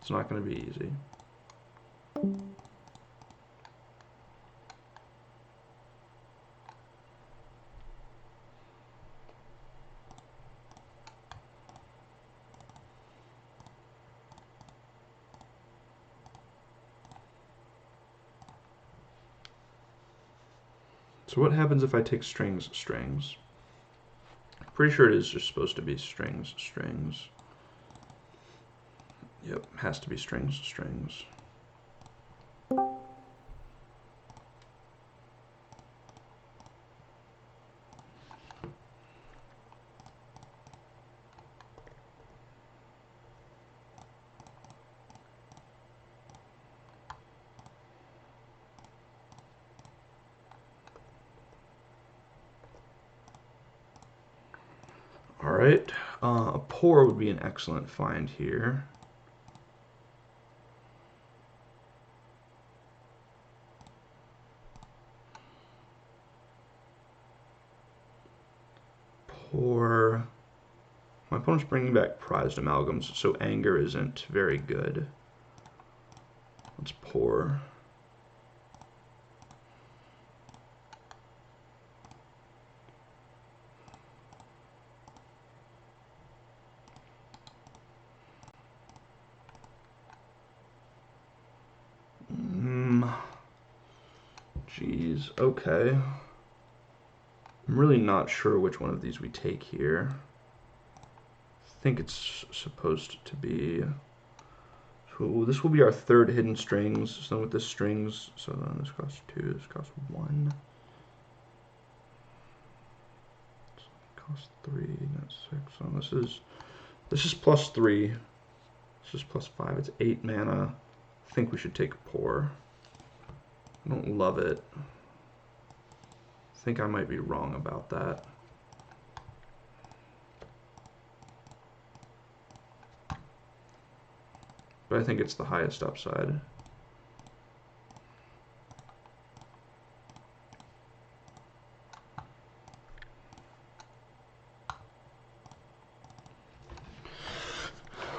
It's not going to be easy. So what happens if I take strings, strings? Pretty sure it is just supposed to be strings, strings. Yep, has to be strings, strings. Alright, a pour would be an excellent find here. Pour. My opponent's bringing back prized amalgams, so anger isn't very good. Let's pour. Jeez, okay. I'm really not sure which one of these we take here. I think it's supposed to be... So this will be our third hidden strings. So with this strings, so then this costs 2, this costs 1. This costs 3, that's 6. So this is plus 3. This is plus 5. It's 8 mana. I think we should take a pour. I don't love it. I think I might be wrong about that. But I think it's the highest upside.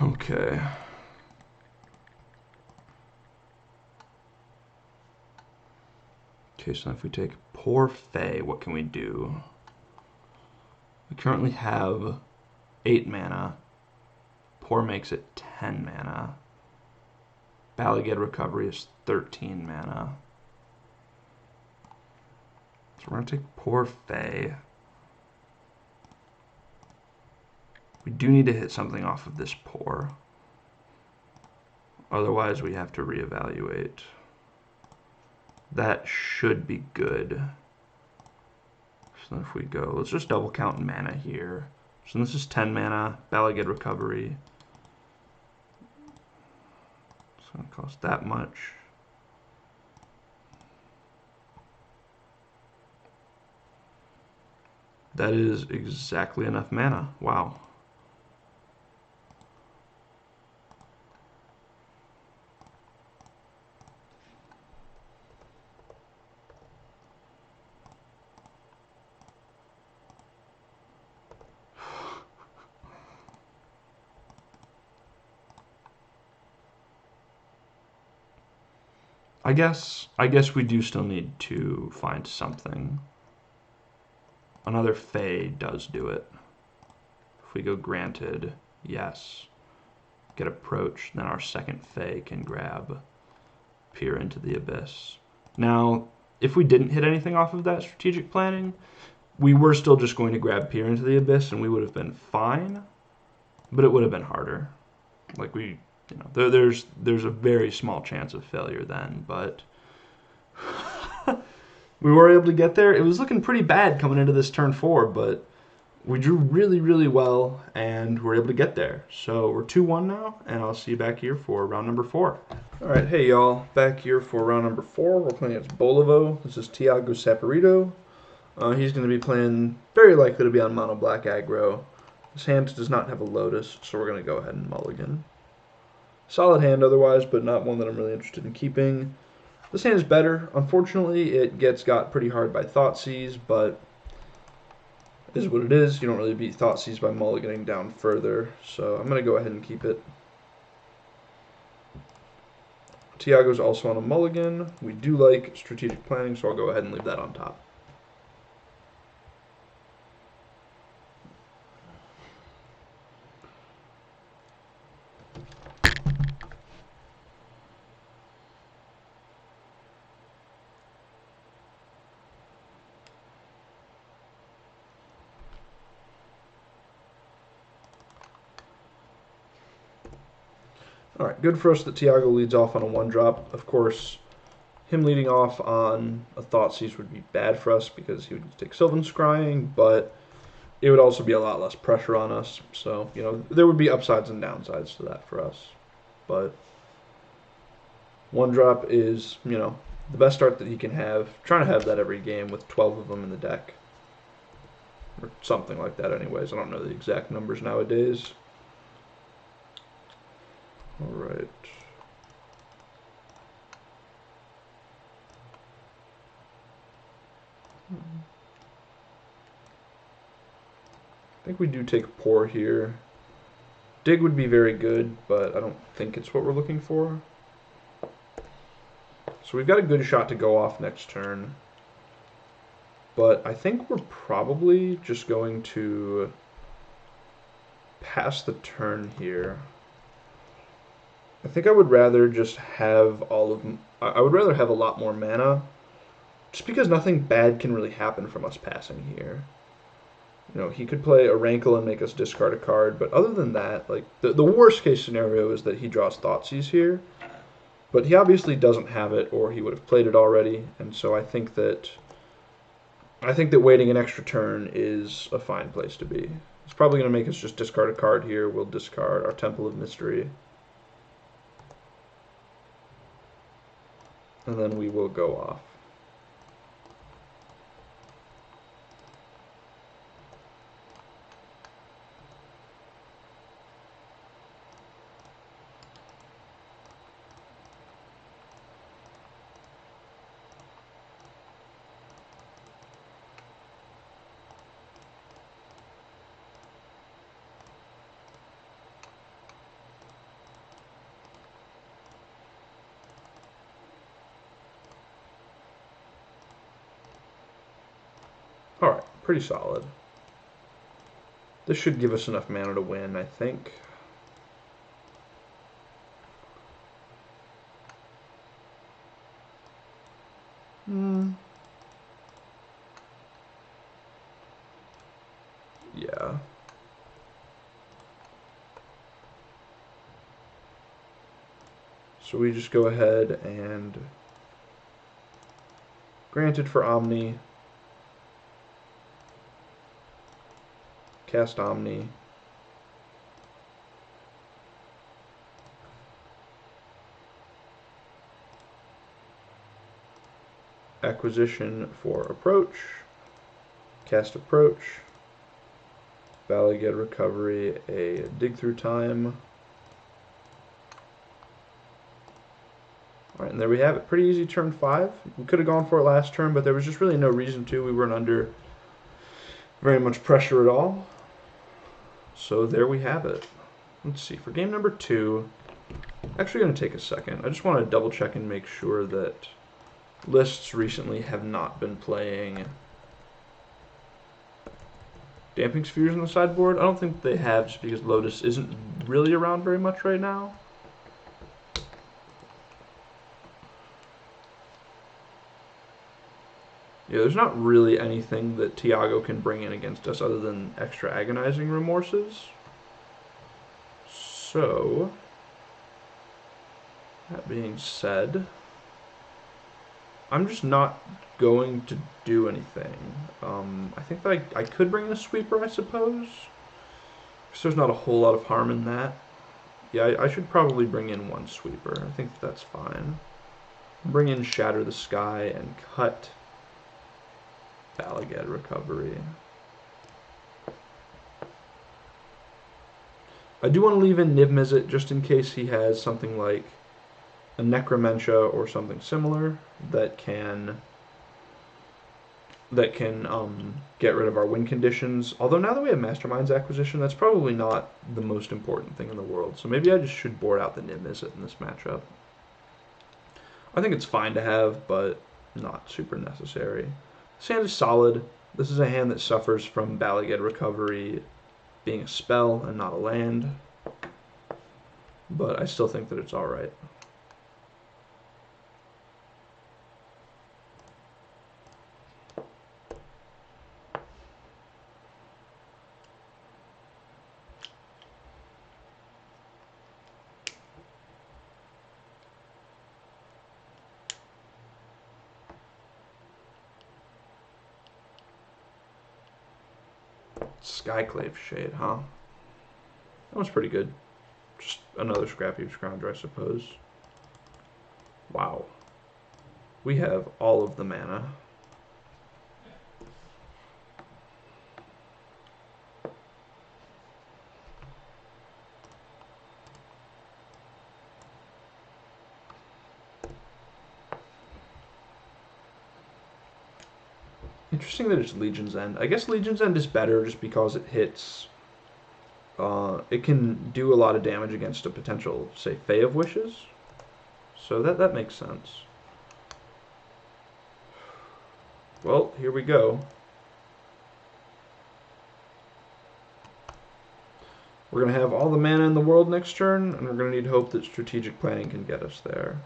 Okay. Okay, so if we take Poor Fae, what can we do? We currently have 8 mana. Poor makes it 10 mana. Balaged Recovery is 13 mana. So we're going to take Poor Fae. We do need to hit something off of this Poor. Otherwise, we have to reevaluate. That should be good. So if we go, let's just double count mana here. So this is 10 mana, Balaged Recovery. It's going to cost that much. That is exactly enough mana. Wow. I guess we do still need to find something. another Fey does do it. If we go granted, yes, get approach, then our second Fey can grab peer into the abyss. Now, if we didn't hit anything off of that strategic planning, we were still just going to grab peer into the abyss, and we would have been fine, but it would have been harder. Like there's a very small chance of failure then, but we were able to get there. It was looking pretty bad coming into this turn 4, but we drew really, really well, and we're able to get there. So we're 2-1 now, and I'll see you back here for round number 4. All right, hey y'all, back here for round number 4. We're playing against Bolivo. This is Tiago Saporito. He's going to be playing, very likely to be on mono black aggro. His hand does not have a Lotus, so we're going to go ahead and mulligan. Solid hand otherwise, but not one that I'm really interested in keeping. This hand is better. Unfortunately, it got pretty hard by Thoughtseize, but it is what it is. You don't really beat Thoughtseize by mulliganing down further, so I'm going to go ahead and keep it. Tiago's also on a mulligan. We do like strategic planning, so I'll go ahead and leave that on top. All right, good for us that Tiago leads off on a 1-drop. Of course, him leading off on a Thoughtseize would be bad for us because he would take Sylvan Scrying, but it would also be a lot less pressure on us. So, there would be upsides and downsides to that for us. But 1-drop is, the best start that he can have. Trying to have that every game with 12 of them in the deck. Or something like that anyways. I don't know the exact numbers nowadays. All right. I think we do take Pour here. Dig would be very good, but I don't think it's what we're looking for. So we've got a good shot to go off next turn. But I think we're probably just going to pass the turn here. I think I would rather just have I would rather have a lot more mana, just because nothing bad can really happen from us passing here. He could play a Rankle and make us discard a card, but other than that, like the worst case scenario is that he draws Thoughtseize here, but he obviously doesn't have it, or he would have played it already, and so I think that waiting an extra turn is a fine place to be. It's probably going to make us just discard a card here. We'll discard our Temple of Mystery. And then we will go off. Alright, pretty solid. This should give us enough mana to win, I think. Yeah. So we just go ahead and granted for Omni. Cast Omni. Acquisition for Approach. Cast Approach. Valley get Recovery, a Dig Through Time. Alright, and there we have it. Pretty easy turn 5. We could have gone for it last turn, but there was just really no reason to. We weren't under very much pressure at all. So there we have it. Let's see, for game number 2, actually going to take a second. I just want to double check and make sure that lists recently have not been playing Damping Spheres on the sideboard? I don't think they have, just because Lotus isn't really around very much right now. Yeah, there's not really anything that Tiago can bring in against us other than extra Agonizing Remorses. So, that being said, I'm just not going to do anything. I think that I could bring in a Sweeper, I suppose. Because there's not a whole lot of harm in that. Yeah, I should probably bring in one Sweeper. I think that's fine. Bring in Shatter the Sky and cut Balagad Recovery. I do want to leave in Niv Mizzet just in case he has something like a Necromentia or something similar that can get rid of our win conditions. Although now that we have Mastermind's Acquisition, that's probably not the most important thing in the world. So maybe I just should board out the Niv Mizzet in this matchup. I think it's fine to have, but not super necessary. This hand is solid. This is a hand that suffers from Balagad Recovery being a spell and not a land. But I still think that it's alright. Skyclave Shade, huh? That was pretty good. Just another Scrap Heap Scrounger, I suppose. Wow. We have all of the mana. Interesting that it's Legion's End. I guess Legion's End is better just because it hits... it can do a lot of damage against a potential, say, Fae of Wishes. So that makes sense. Well, here we go. We're going to have all the mana in the world next turn, and we're going to need hope that strategic planning can get us there.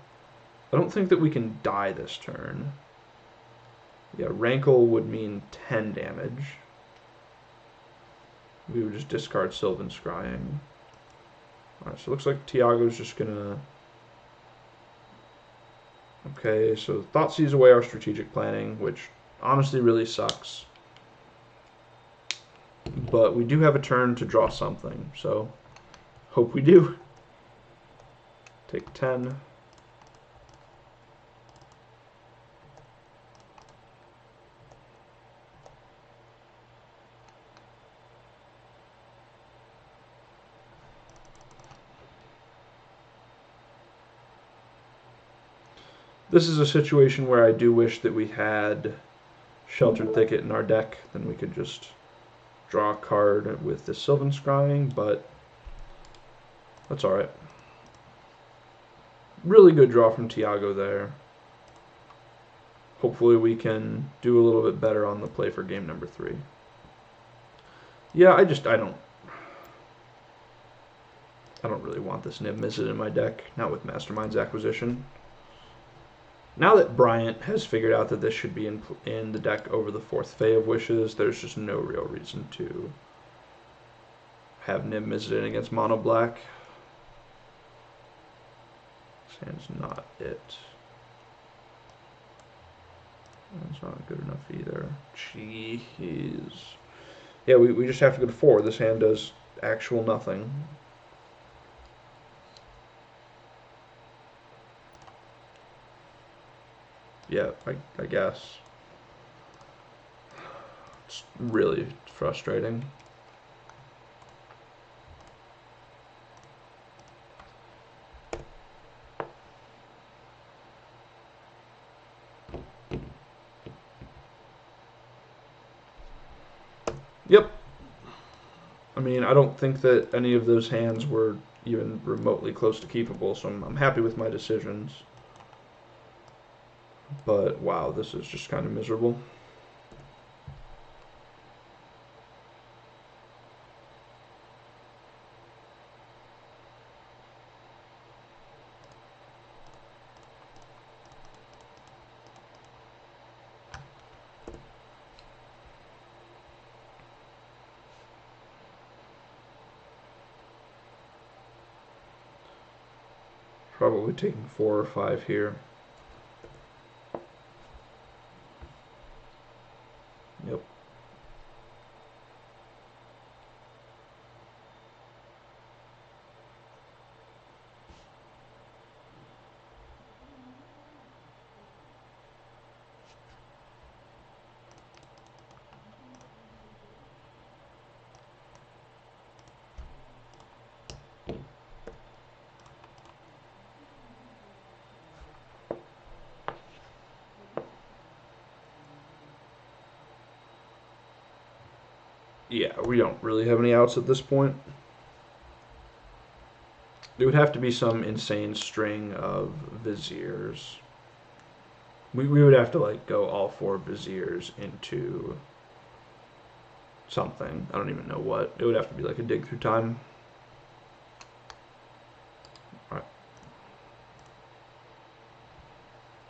I don't think that we can die this turn. Yeah, Rankle would mean 10 damage. We would just discard Sylvan Scrying. Alright, so it looks like Tiago's just gonna... Okay, so Thoughtseize away our strategic planning, which honestly really sucks. But we do have a turn to draw something, so hope we do. Take 10. This is a situation where I do wish that we had Sheltered Thicket in our deck. Then we could just draw a card with the Sylvan Scrying, but that's alright. Really good draw from Tiago there. Hopefully we can do a little bit better on the play for game number 3. Yeah, I don't really want this Niv Mizzet in my deck, not with Mastermind's Acquisition. Now that Bryant has figured out that this should be in the deck over the 4th Fae of Wishes, there's just no real reason to have Niv Mizzet in against Mono Black. This hand's not it. That's not good enough either. Jeez. Yeah, we just have to go to 4. This hand does actual nothing. Yeah, I guess. It's really frustrating. Yep. I mean, I don't think that any of those hands were even remotely close to keepable, so I'm happy with my decisions. But wow, this is just kind of miserable. Probably taking 4 or 5 here. Yep. Yeah, we don't really have any outs at this point. It would have to be some insane string of Viziers. We would have to like go all 4 Viziers into something. I don't even know what. It would have to be like a dig through time. Alright.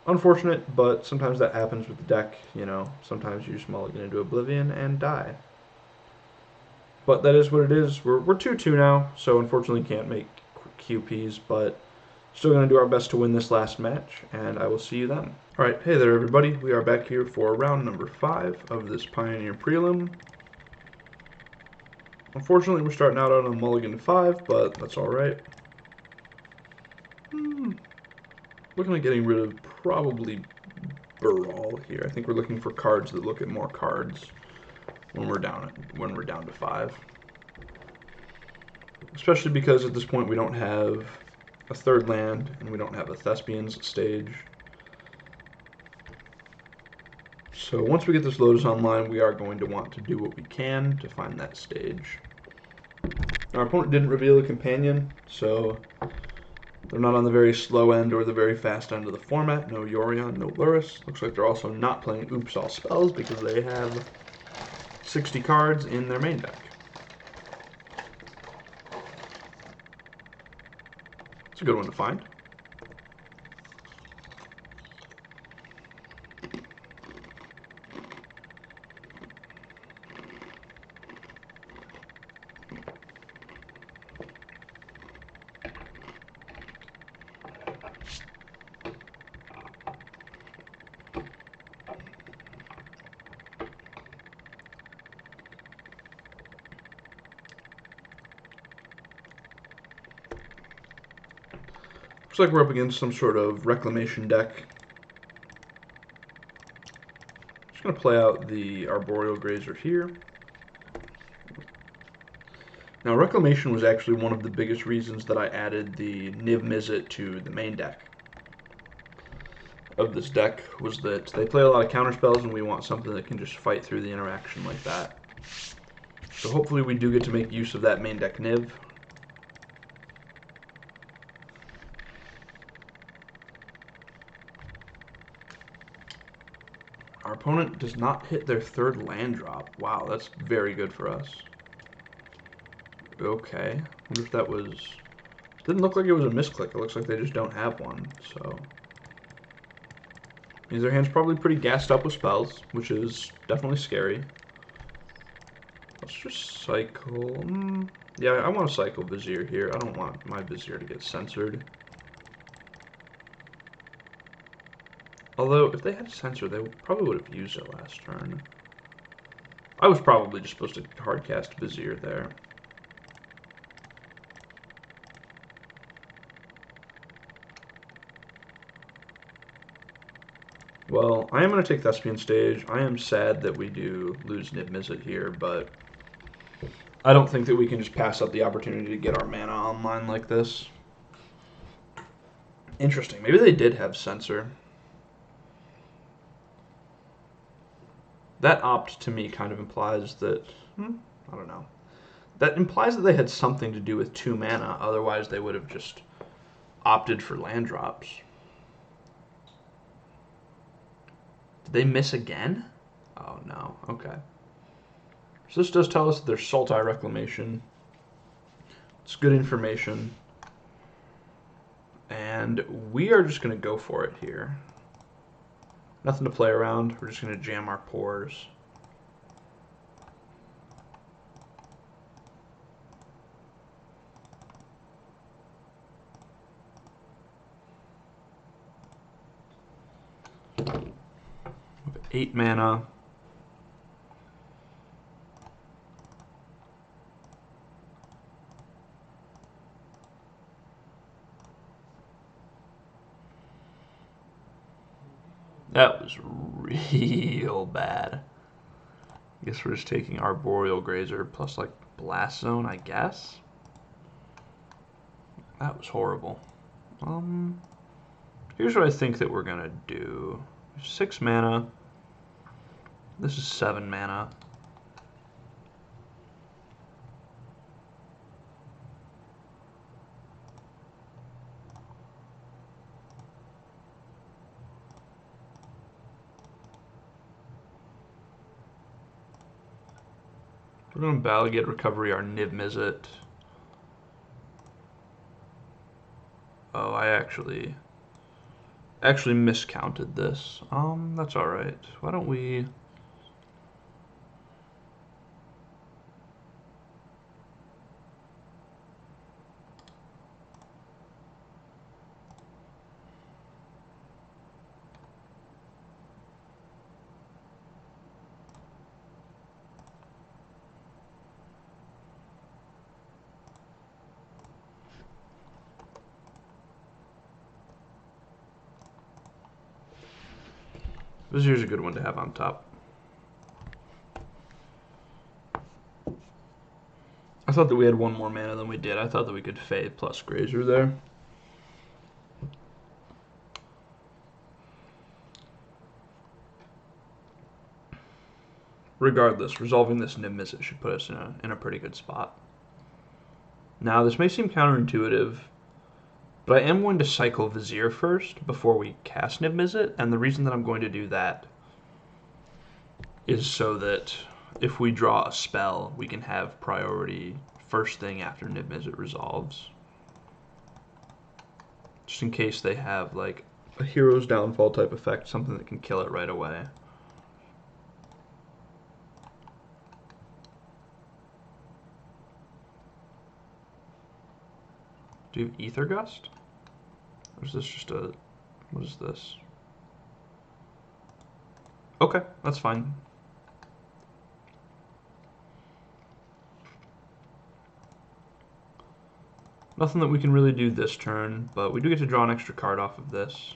Unfortunate, but sometimes that happens with the deck, you know. Sometimes you just mulligan into Oblivion and die. But that is what it is. We're 2-2 now, so unfortunately can't make QPs, but still going to do our best to win this last match, and I will see you then. Alright, hey there everybody. We are back here for round number 5 of this Pioneer prelim. Unfortunately, we're starting out on a mulligan 5, but that's alright. Looking at getting rid of probably Burrell here. I think we're looking for cards that look at more cards when we're down to 5. Especially because at this point we don't have a 3rd land and we don't have a Thespian's stage. So once we get this Lotus online, we are going to want to do what we can to find that stage. Our opponent didn't reveal a companion, so they're not on the very slow end or the very fast end of the format. No Yorion, no Lotus. Looks like they're also not playing Oops All Spells because they have 60 cards in their main deck. It's a good one to find. Looks like we're up against some sort of Reclamation deck. Just going to play out the Arboreal Grazer here. Now, Reclamation was actually one of the biggest reasons that I added the Niv Mizzet to the main deck of this deck, was that they play a lot of counterspells and we want something that can just fight through the interaction like that. So hopefully we do get to make use of that main deck Niv. Our opponent does not hit their 3rd land drop. Wow, that's very good for us. Okay, I wonder if that was... Didn't look like it was a misclick. It looks like they just don't have one, so... Means their hand's probably pretty gassed up with spells, which is definitely scary. Let's just cycle... Yeah, I want to cycle Vizier here. I don't want my Vizier to get censored. Although, if they had Censor, they probably would have used it last turn. I was probably just supposed to hardcast Vizier there. Well, I am going to take Thespian stage. I am sad that we do lose Niv Mizzet here, but I don't think that we can just pass up the opportunity to get our mana online like this. Interesting. Maybe they did have Censor. That opt to me kind of implies that... I don't know. That implies that they had something to do with 2 mana, otherwise they would have just opted for land drops. Did they miss again? Oh no, okay. So this does tell us that there's Sultai Reclamation. It's good information. And we are just going to go for it here. Nothing to play around. We're just going to jam our pores. 8 mana. That was real bad. I guess we're just taking Arboreal Grazer plus like Blast Zone, I guess. That was horrible. Here's what I think that we're gonna do. 6 mana. This is 7 mana. We're going to Balagate Recovery our Niv Mizzet. Oh, I actually miscounted this. That's alright. Why don't we... This here's a good one to have on top. I thought that we had one more mana than we did. I thought that we could Fade plus Grazer there. Regardless, resolving this Niv Mizzet should put us in a pretty good spot. Now, this may seem counterintuitive, but I am going to cycle Vizier first before we cast Niv Mizzet, and the reason that I'm going to do that is so that if we draw a spell, we can have priority first thing after Niv Mizzet resolves. Just in case they have like a Hero's Downfall type effect, something that can kill it right away. Do you have Ether Gust? Or is this just a... what is this? Okay, that's fine. Nothing that we can really do this turn, but we do get to draw an extra card off of this.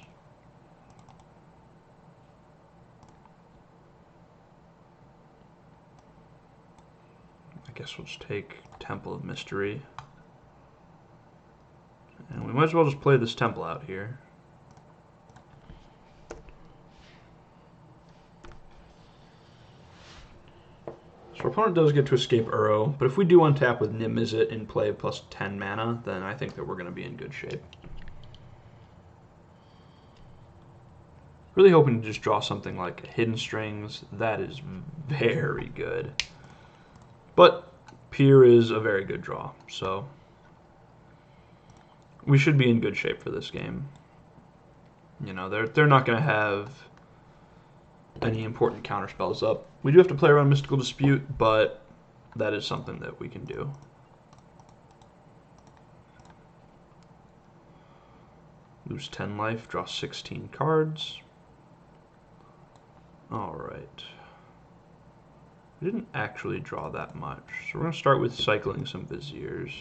I guess we'll just take Temple of Mystery. And we might as well just play this temple out here. So our opponent does get to escape Uro, but if we do untap with Niv Mizzet in play plus 10 mana, then I think that we're going to be in good shape. Really hoping to just draw something like Hidden Strings. That is very good. But Pier is a very good draw, so we should be in good shape for this game. You know, they're not going to have any important counter spells up. We do have to play around Mystical Dispute, but that is something that we can do. Lose 10 life, draw 16 cards. Alright. We didn't actually draw that much, so we're going to start with cycling some Viziers.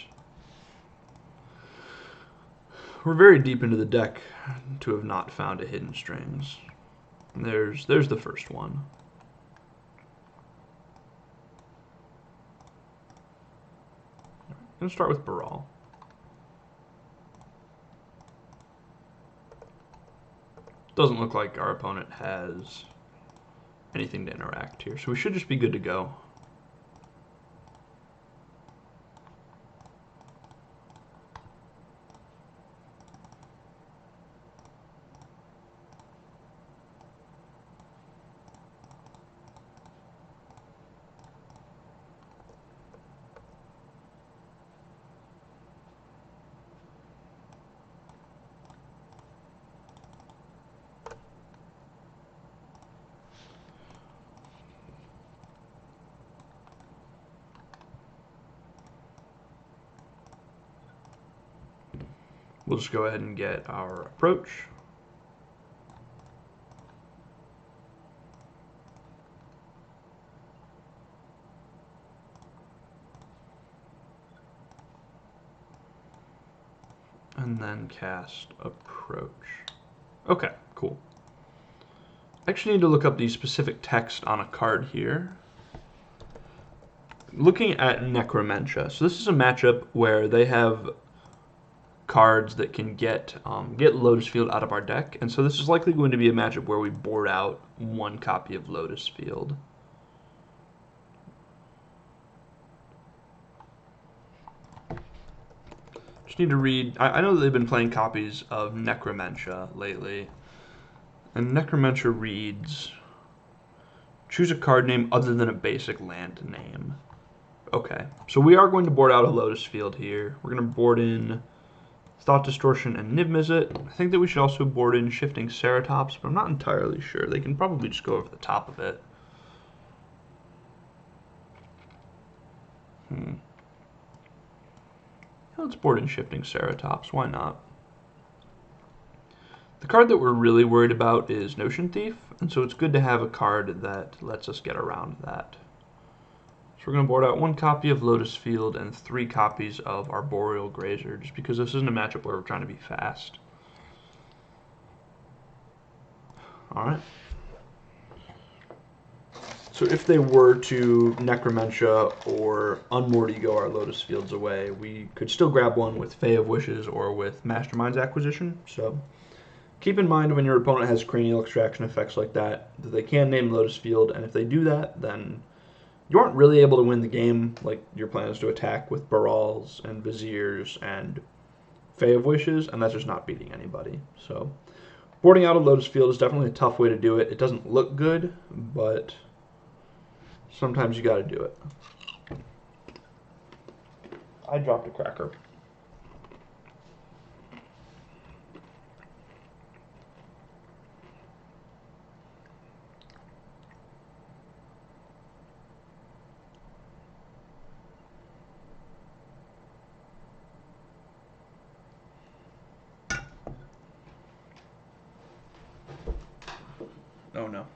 We're very deep into the deck to have not found a Hidden Strings. There's the first one. I'm going to start with Baral. Doesn't look like our opponent has anything to interact here, so we should just be good to go. We'll just go ahead and get our approach. And then cast Approach. Okay, cool. I actually need to look up the specific text on a card here. Looking at Necromentia. So this is a matchup where they have cards that can get Lotus Field out of our deck. And so this is likely going to be a matchup where we board out one copy of Lotus Field. Just need to read. I know that they've been playing copies of Necromentia lately. And Necromentia reads, choose a card name other than a basic land name. Okay, so we are going to board out a Lotus Field here. We're going to board in Thought Distortion and Niv-Mizzet. I think that we should also board in Shifting Ceratops, but I'm not entirely sure. They can probably just go over the top of it. Let's board in Shifting Ceratops. Why not? The card that we're really worried about is Notion Thief, and so it's good to have a card that lets us get around that. So we're going to board out one copy of Lotus Field and 3 copies of Arboreal Grazer, just because this isn't a matchup where we're trying to be fast. Alright. So if they were to Necromentia or Unmortigo our Lotus Fields away, we could still grab one with Fae of Wishes or with Mastermind's Acquisition. So keep in mind when your opponent has cranial extraction effects like that they can name Lotus Field, and if they do that, then you aren't really able to win the game. Like, your plan is to attack with Barals and Viziers and Fae of Wishes, and that's just not beating anybody. So boarding out a Lotus Field is definitely a tough way to do it. It doesn't look good, but sometimes you got to do it. I dropped a cracker. Oh no.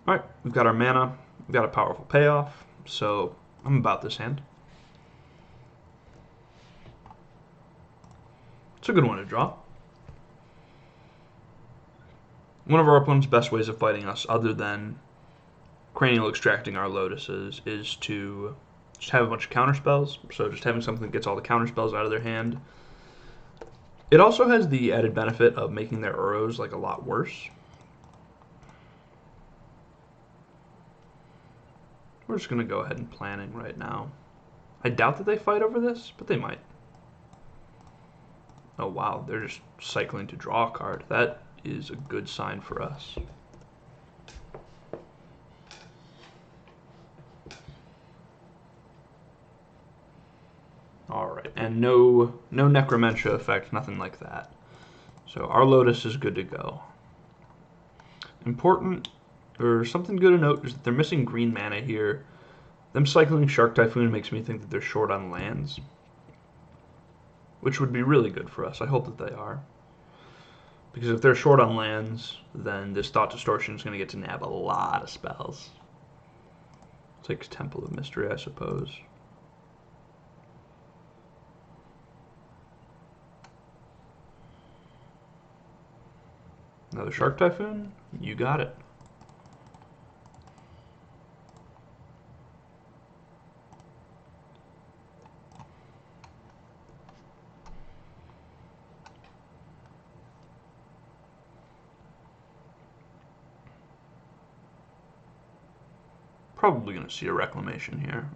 Alright, we've got our mana, we've got a powerful payoff, so I'm about this hand. It's a good one to draw. One of our opponent's best ways of fighting us, other than cranial extracting our Lotuses, is to just have a bunch of counterspells. So just having something that gets all the counterspells out of their hand. It also has the added benefit of making their Uros like a lot worse. We're just going to go ahead and planning right now. I doubt that they fight over this, but they might. Oh wow, they're just cycling to draw a card. That is a good sign for us. Alright, and no Necromentia effect, nothing like that. So our Lotus is good to go. Important, or something good to note, is that they're missing green mana here. Them cycling Shark Typhoon makes me think that they're short on lands, which would be really good for us. I hope that they are. Because if they're short on lands, then this Thought Distortion is going to get to nab a lot of spells. It's like Temple of Mystery, I suppose. Another Shark Typhoon? You got it. Probably going to see a Reclamation here.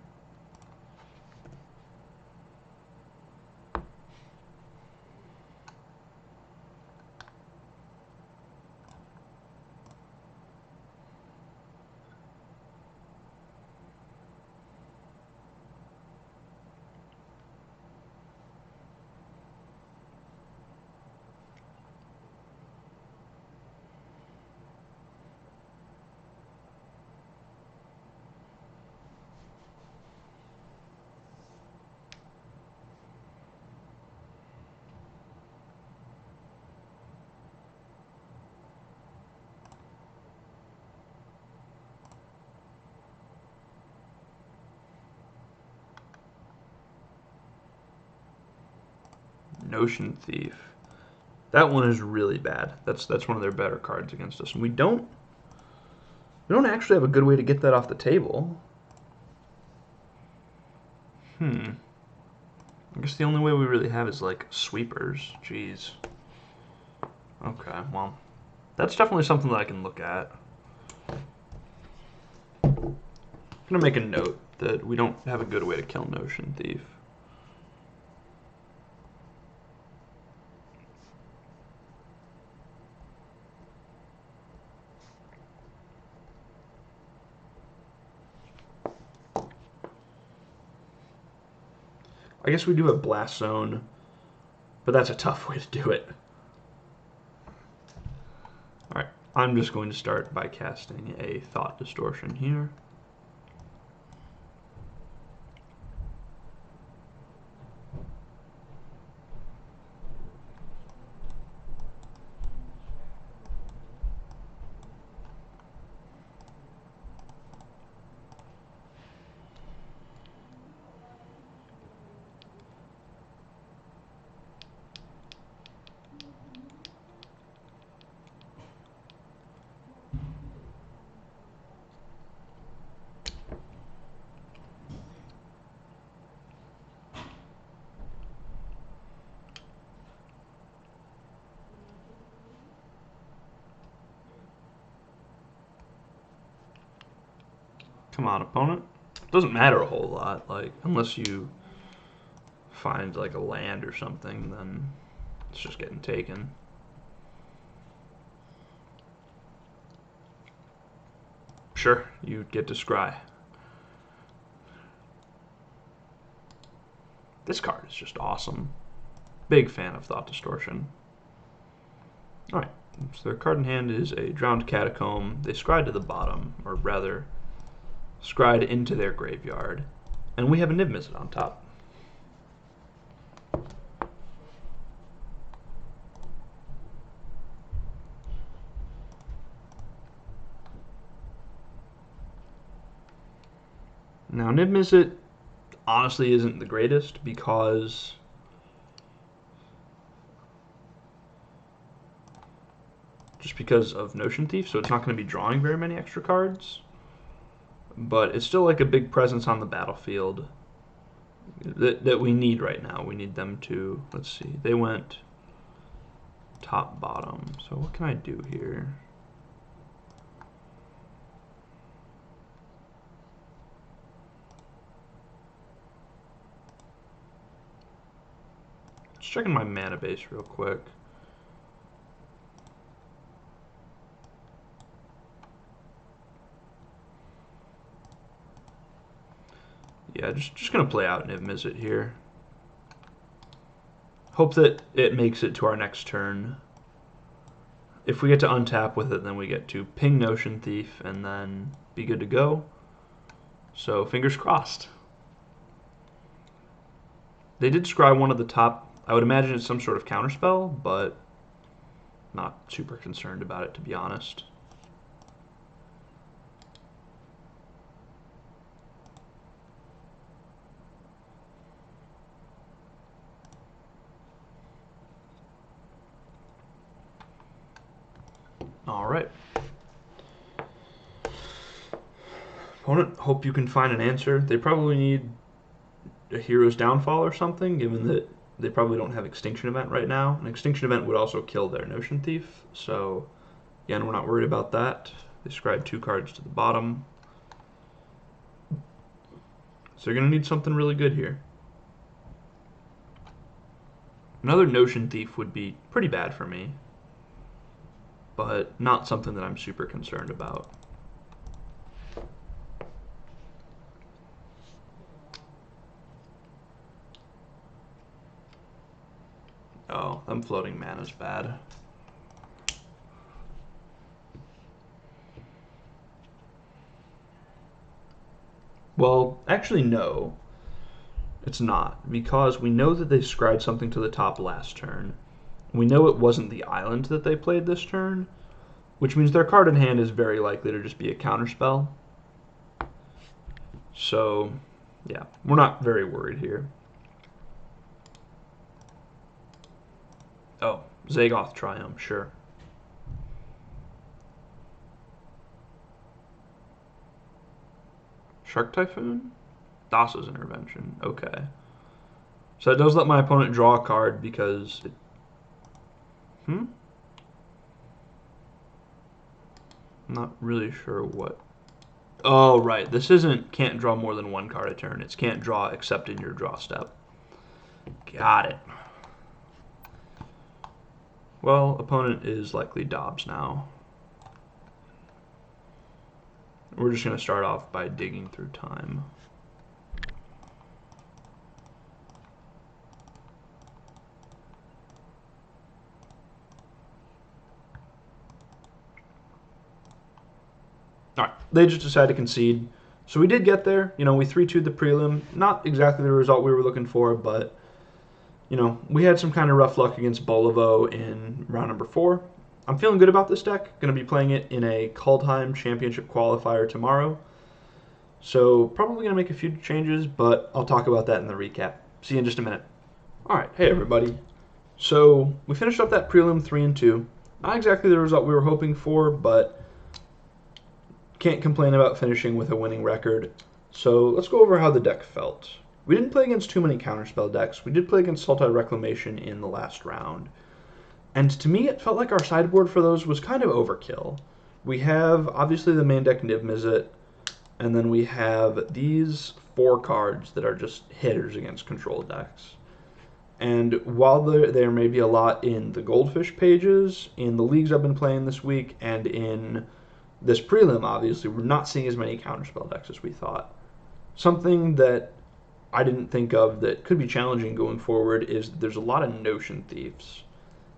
Notion Thief. That one is really bad. That's one of their better cards against us. And we don't actually have a good way to get that off the table. I guess the only way we really have is like sweepers. Jeez. Okay, well, that's definitely something that I can look at. I'm gonna make a note that we don't have a good way to kill Notion Thief. I guess we do have Blast Zone, but that's a tough way to do it. Alright, I'm just going to start by casting a Thought Distortion here. Come on, opponent. Doesn't matter a whole lot, like, unless you find like a land or something, then it's just getting taken. Sure, you get to scry. This card is just awesome. Big fan of Thought Distortion. Alright, so their card in hand is a Drowned Catacomb. They scryed to the bottom, or rather, scryed into their graveyard. And we have a Niv Mizzet on top. Now, Niv Mizzet honestly isn't the greatest because of Notion Thief, so it's not going to be drawing very many extra cards. But it's still like a big presence on the battlefield that we need right now. We need them to, let's see, they went top, bottom. So what can I do here? Just checking my mana base real quick. Yeah, just going to play out Niv Mizzet here. Hope that it makes it to our next turn. If we get to untap with it, then we get to ping Notion Thief and then be good to go. So fingers crossed. They did scry one at the top. I would imagine it's some sort of counterspell, but not super concerned about it, to be honest. All right. Opponent, hope you can find an answer. They probably need a Hero's Downfall or something, given that they probably don't have Extinction Event right now. An Extinction Event would also kill their Notion Thief, so again, we're not worried about that. They scribed 2 cards to the bottom. So they're going to need something really good here. Another Notion Thief would be pretty bad for me, but not something that I'm super concerned about. Oh, them floating mana's bad. Well, actually no, it's not, because we know that they scribed something to the top last turn. We know it wasn't the island that they played this turn, which means their card in hand is very likely to just be a counterspell. So, yeah, we're not very worried here. Oh, Zagoth Triumph, sure. Shark Typhoon? Dasa's Intervention, okay. So it does let my opponent draw a card because it... I'm not really sure what... Oh, right. This isn't can't draw more than one card a turn. It's can't draw except in your draw step. Got it. Well, opponent is likely Dobbs now. We're just going to start off by digging through time. All right, they just decided to concede. So we did get there. You know, we 3-2'd the prelim. Not exactly the result we were looking for, but, you know, we had some kind of rough luck against Bolivo in round number 4. I'm feeling good about this deck. Going to be playing it in a Kaldheim Championship qualifier tomorrow. So probably going to make a few changes, but I'll talk about that in the recap. See you in just a minute. All right, hey everybody. So we finished up that prelim 3-2. Not exactly the result we were hoping for, but can't complain about finishing with a winning record. So let's go over how the deck felt. We didn't play against too many counterspell decks. We did play against Sultai Reclamation in the last round. And to me, it felt like our sideboard for those was kind of overkill. We have, obviously, the main deck Niv Mizzet, and then we have these 4 cards that are just hitters against control decks. And while there may be a lot in the Goldfish pages, in the leagues I've been playing this week, and in this prelim, obviously, we're not seeing as many counterspell decks as we thought. Something that I didn't think of that could be challenging going forward is that there's a lot of Notion Thieves.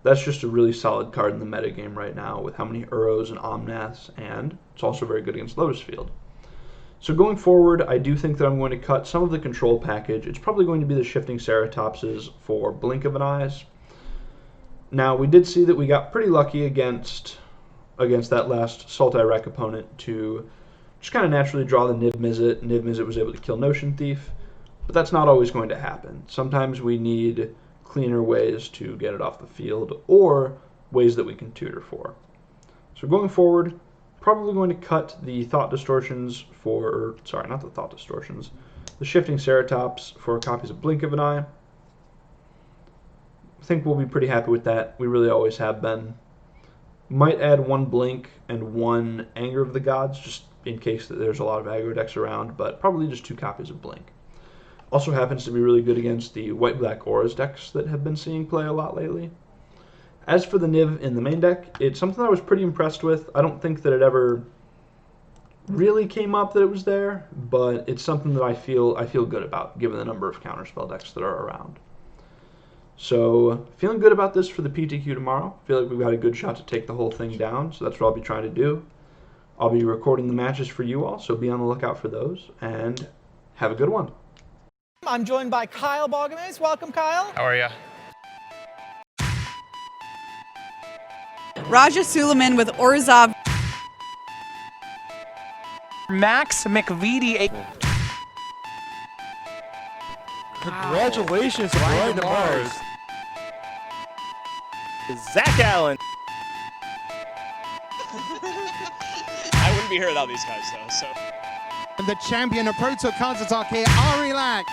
That's just a really solid card in the metagame right now with how many Uros and Omnaths, and it's also very good against Lotus Field. So going forward, I do think that I'm going to cut some of the control package. It's probably going to be the Shifting Ceratopses for Blink of an Eyes. Now, we did see that we got pretty lucky against that last Sultai Rec opponent to just kind of naturally draw the Niv Mizzet. Niv Mizzet was able to kill Notion Thief, but that's not always going to happen. Sometimes we need cleaner ways to get it off the field, or ways that we can tutor for. So going forward, probably going to cut the Thought Distortions for, sorry, not the Thought Distortions, the Shifting Ceratops for copies of Blink of an Eye. I think we'll be pretty happy with that. We really always have been. Might add 1 Blink and 1 Anger of the Gods, just in case that there's a lot of aggro decks around, but probably just 2 copies of Blink. Also happens to be really good against the white-black Auras decks that have been seeing play a lot lately. As for the Niv in the main deck, it's something I was pretty impressed with. I don't think that it ever really came up that it was there, but it's something that I feel good about, given the number of counterspell decks that are around. So, feeling good about this for the PTQ tomorrow. Feel like we've got a good shot to take the whole thing down, so that's what I'll be trying to do. I'll be recording the matches for you all, so be on the lookout for those, and have a good one. I'm joined by Kyle Balgamase. Welcome, Kyle. How are you? Raja Suleiman with Orzhov. Max McVitie. Congratulations to Brian DeMars. Zach Allen. I wouldn't be here without these guys, though. So. And the champion of Proto Kanzatake, Ari Lax.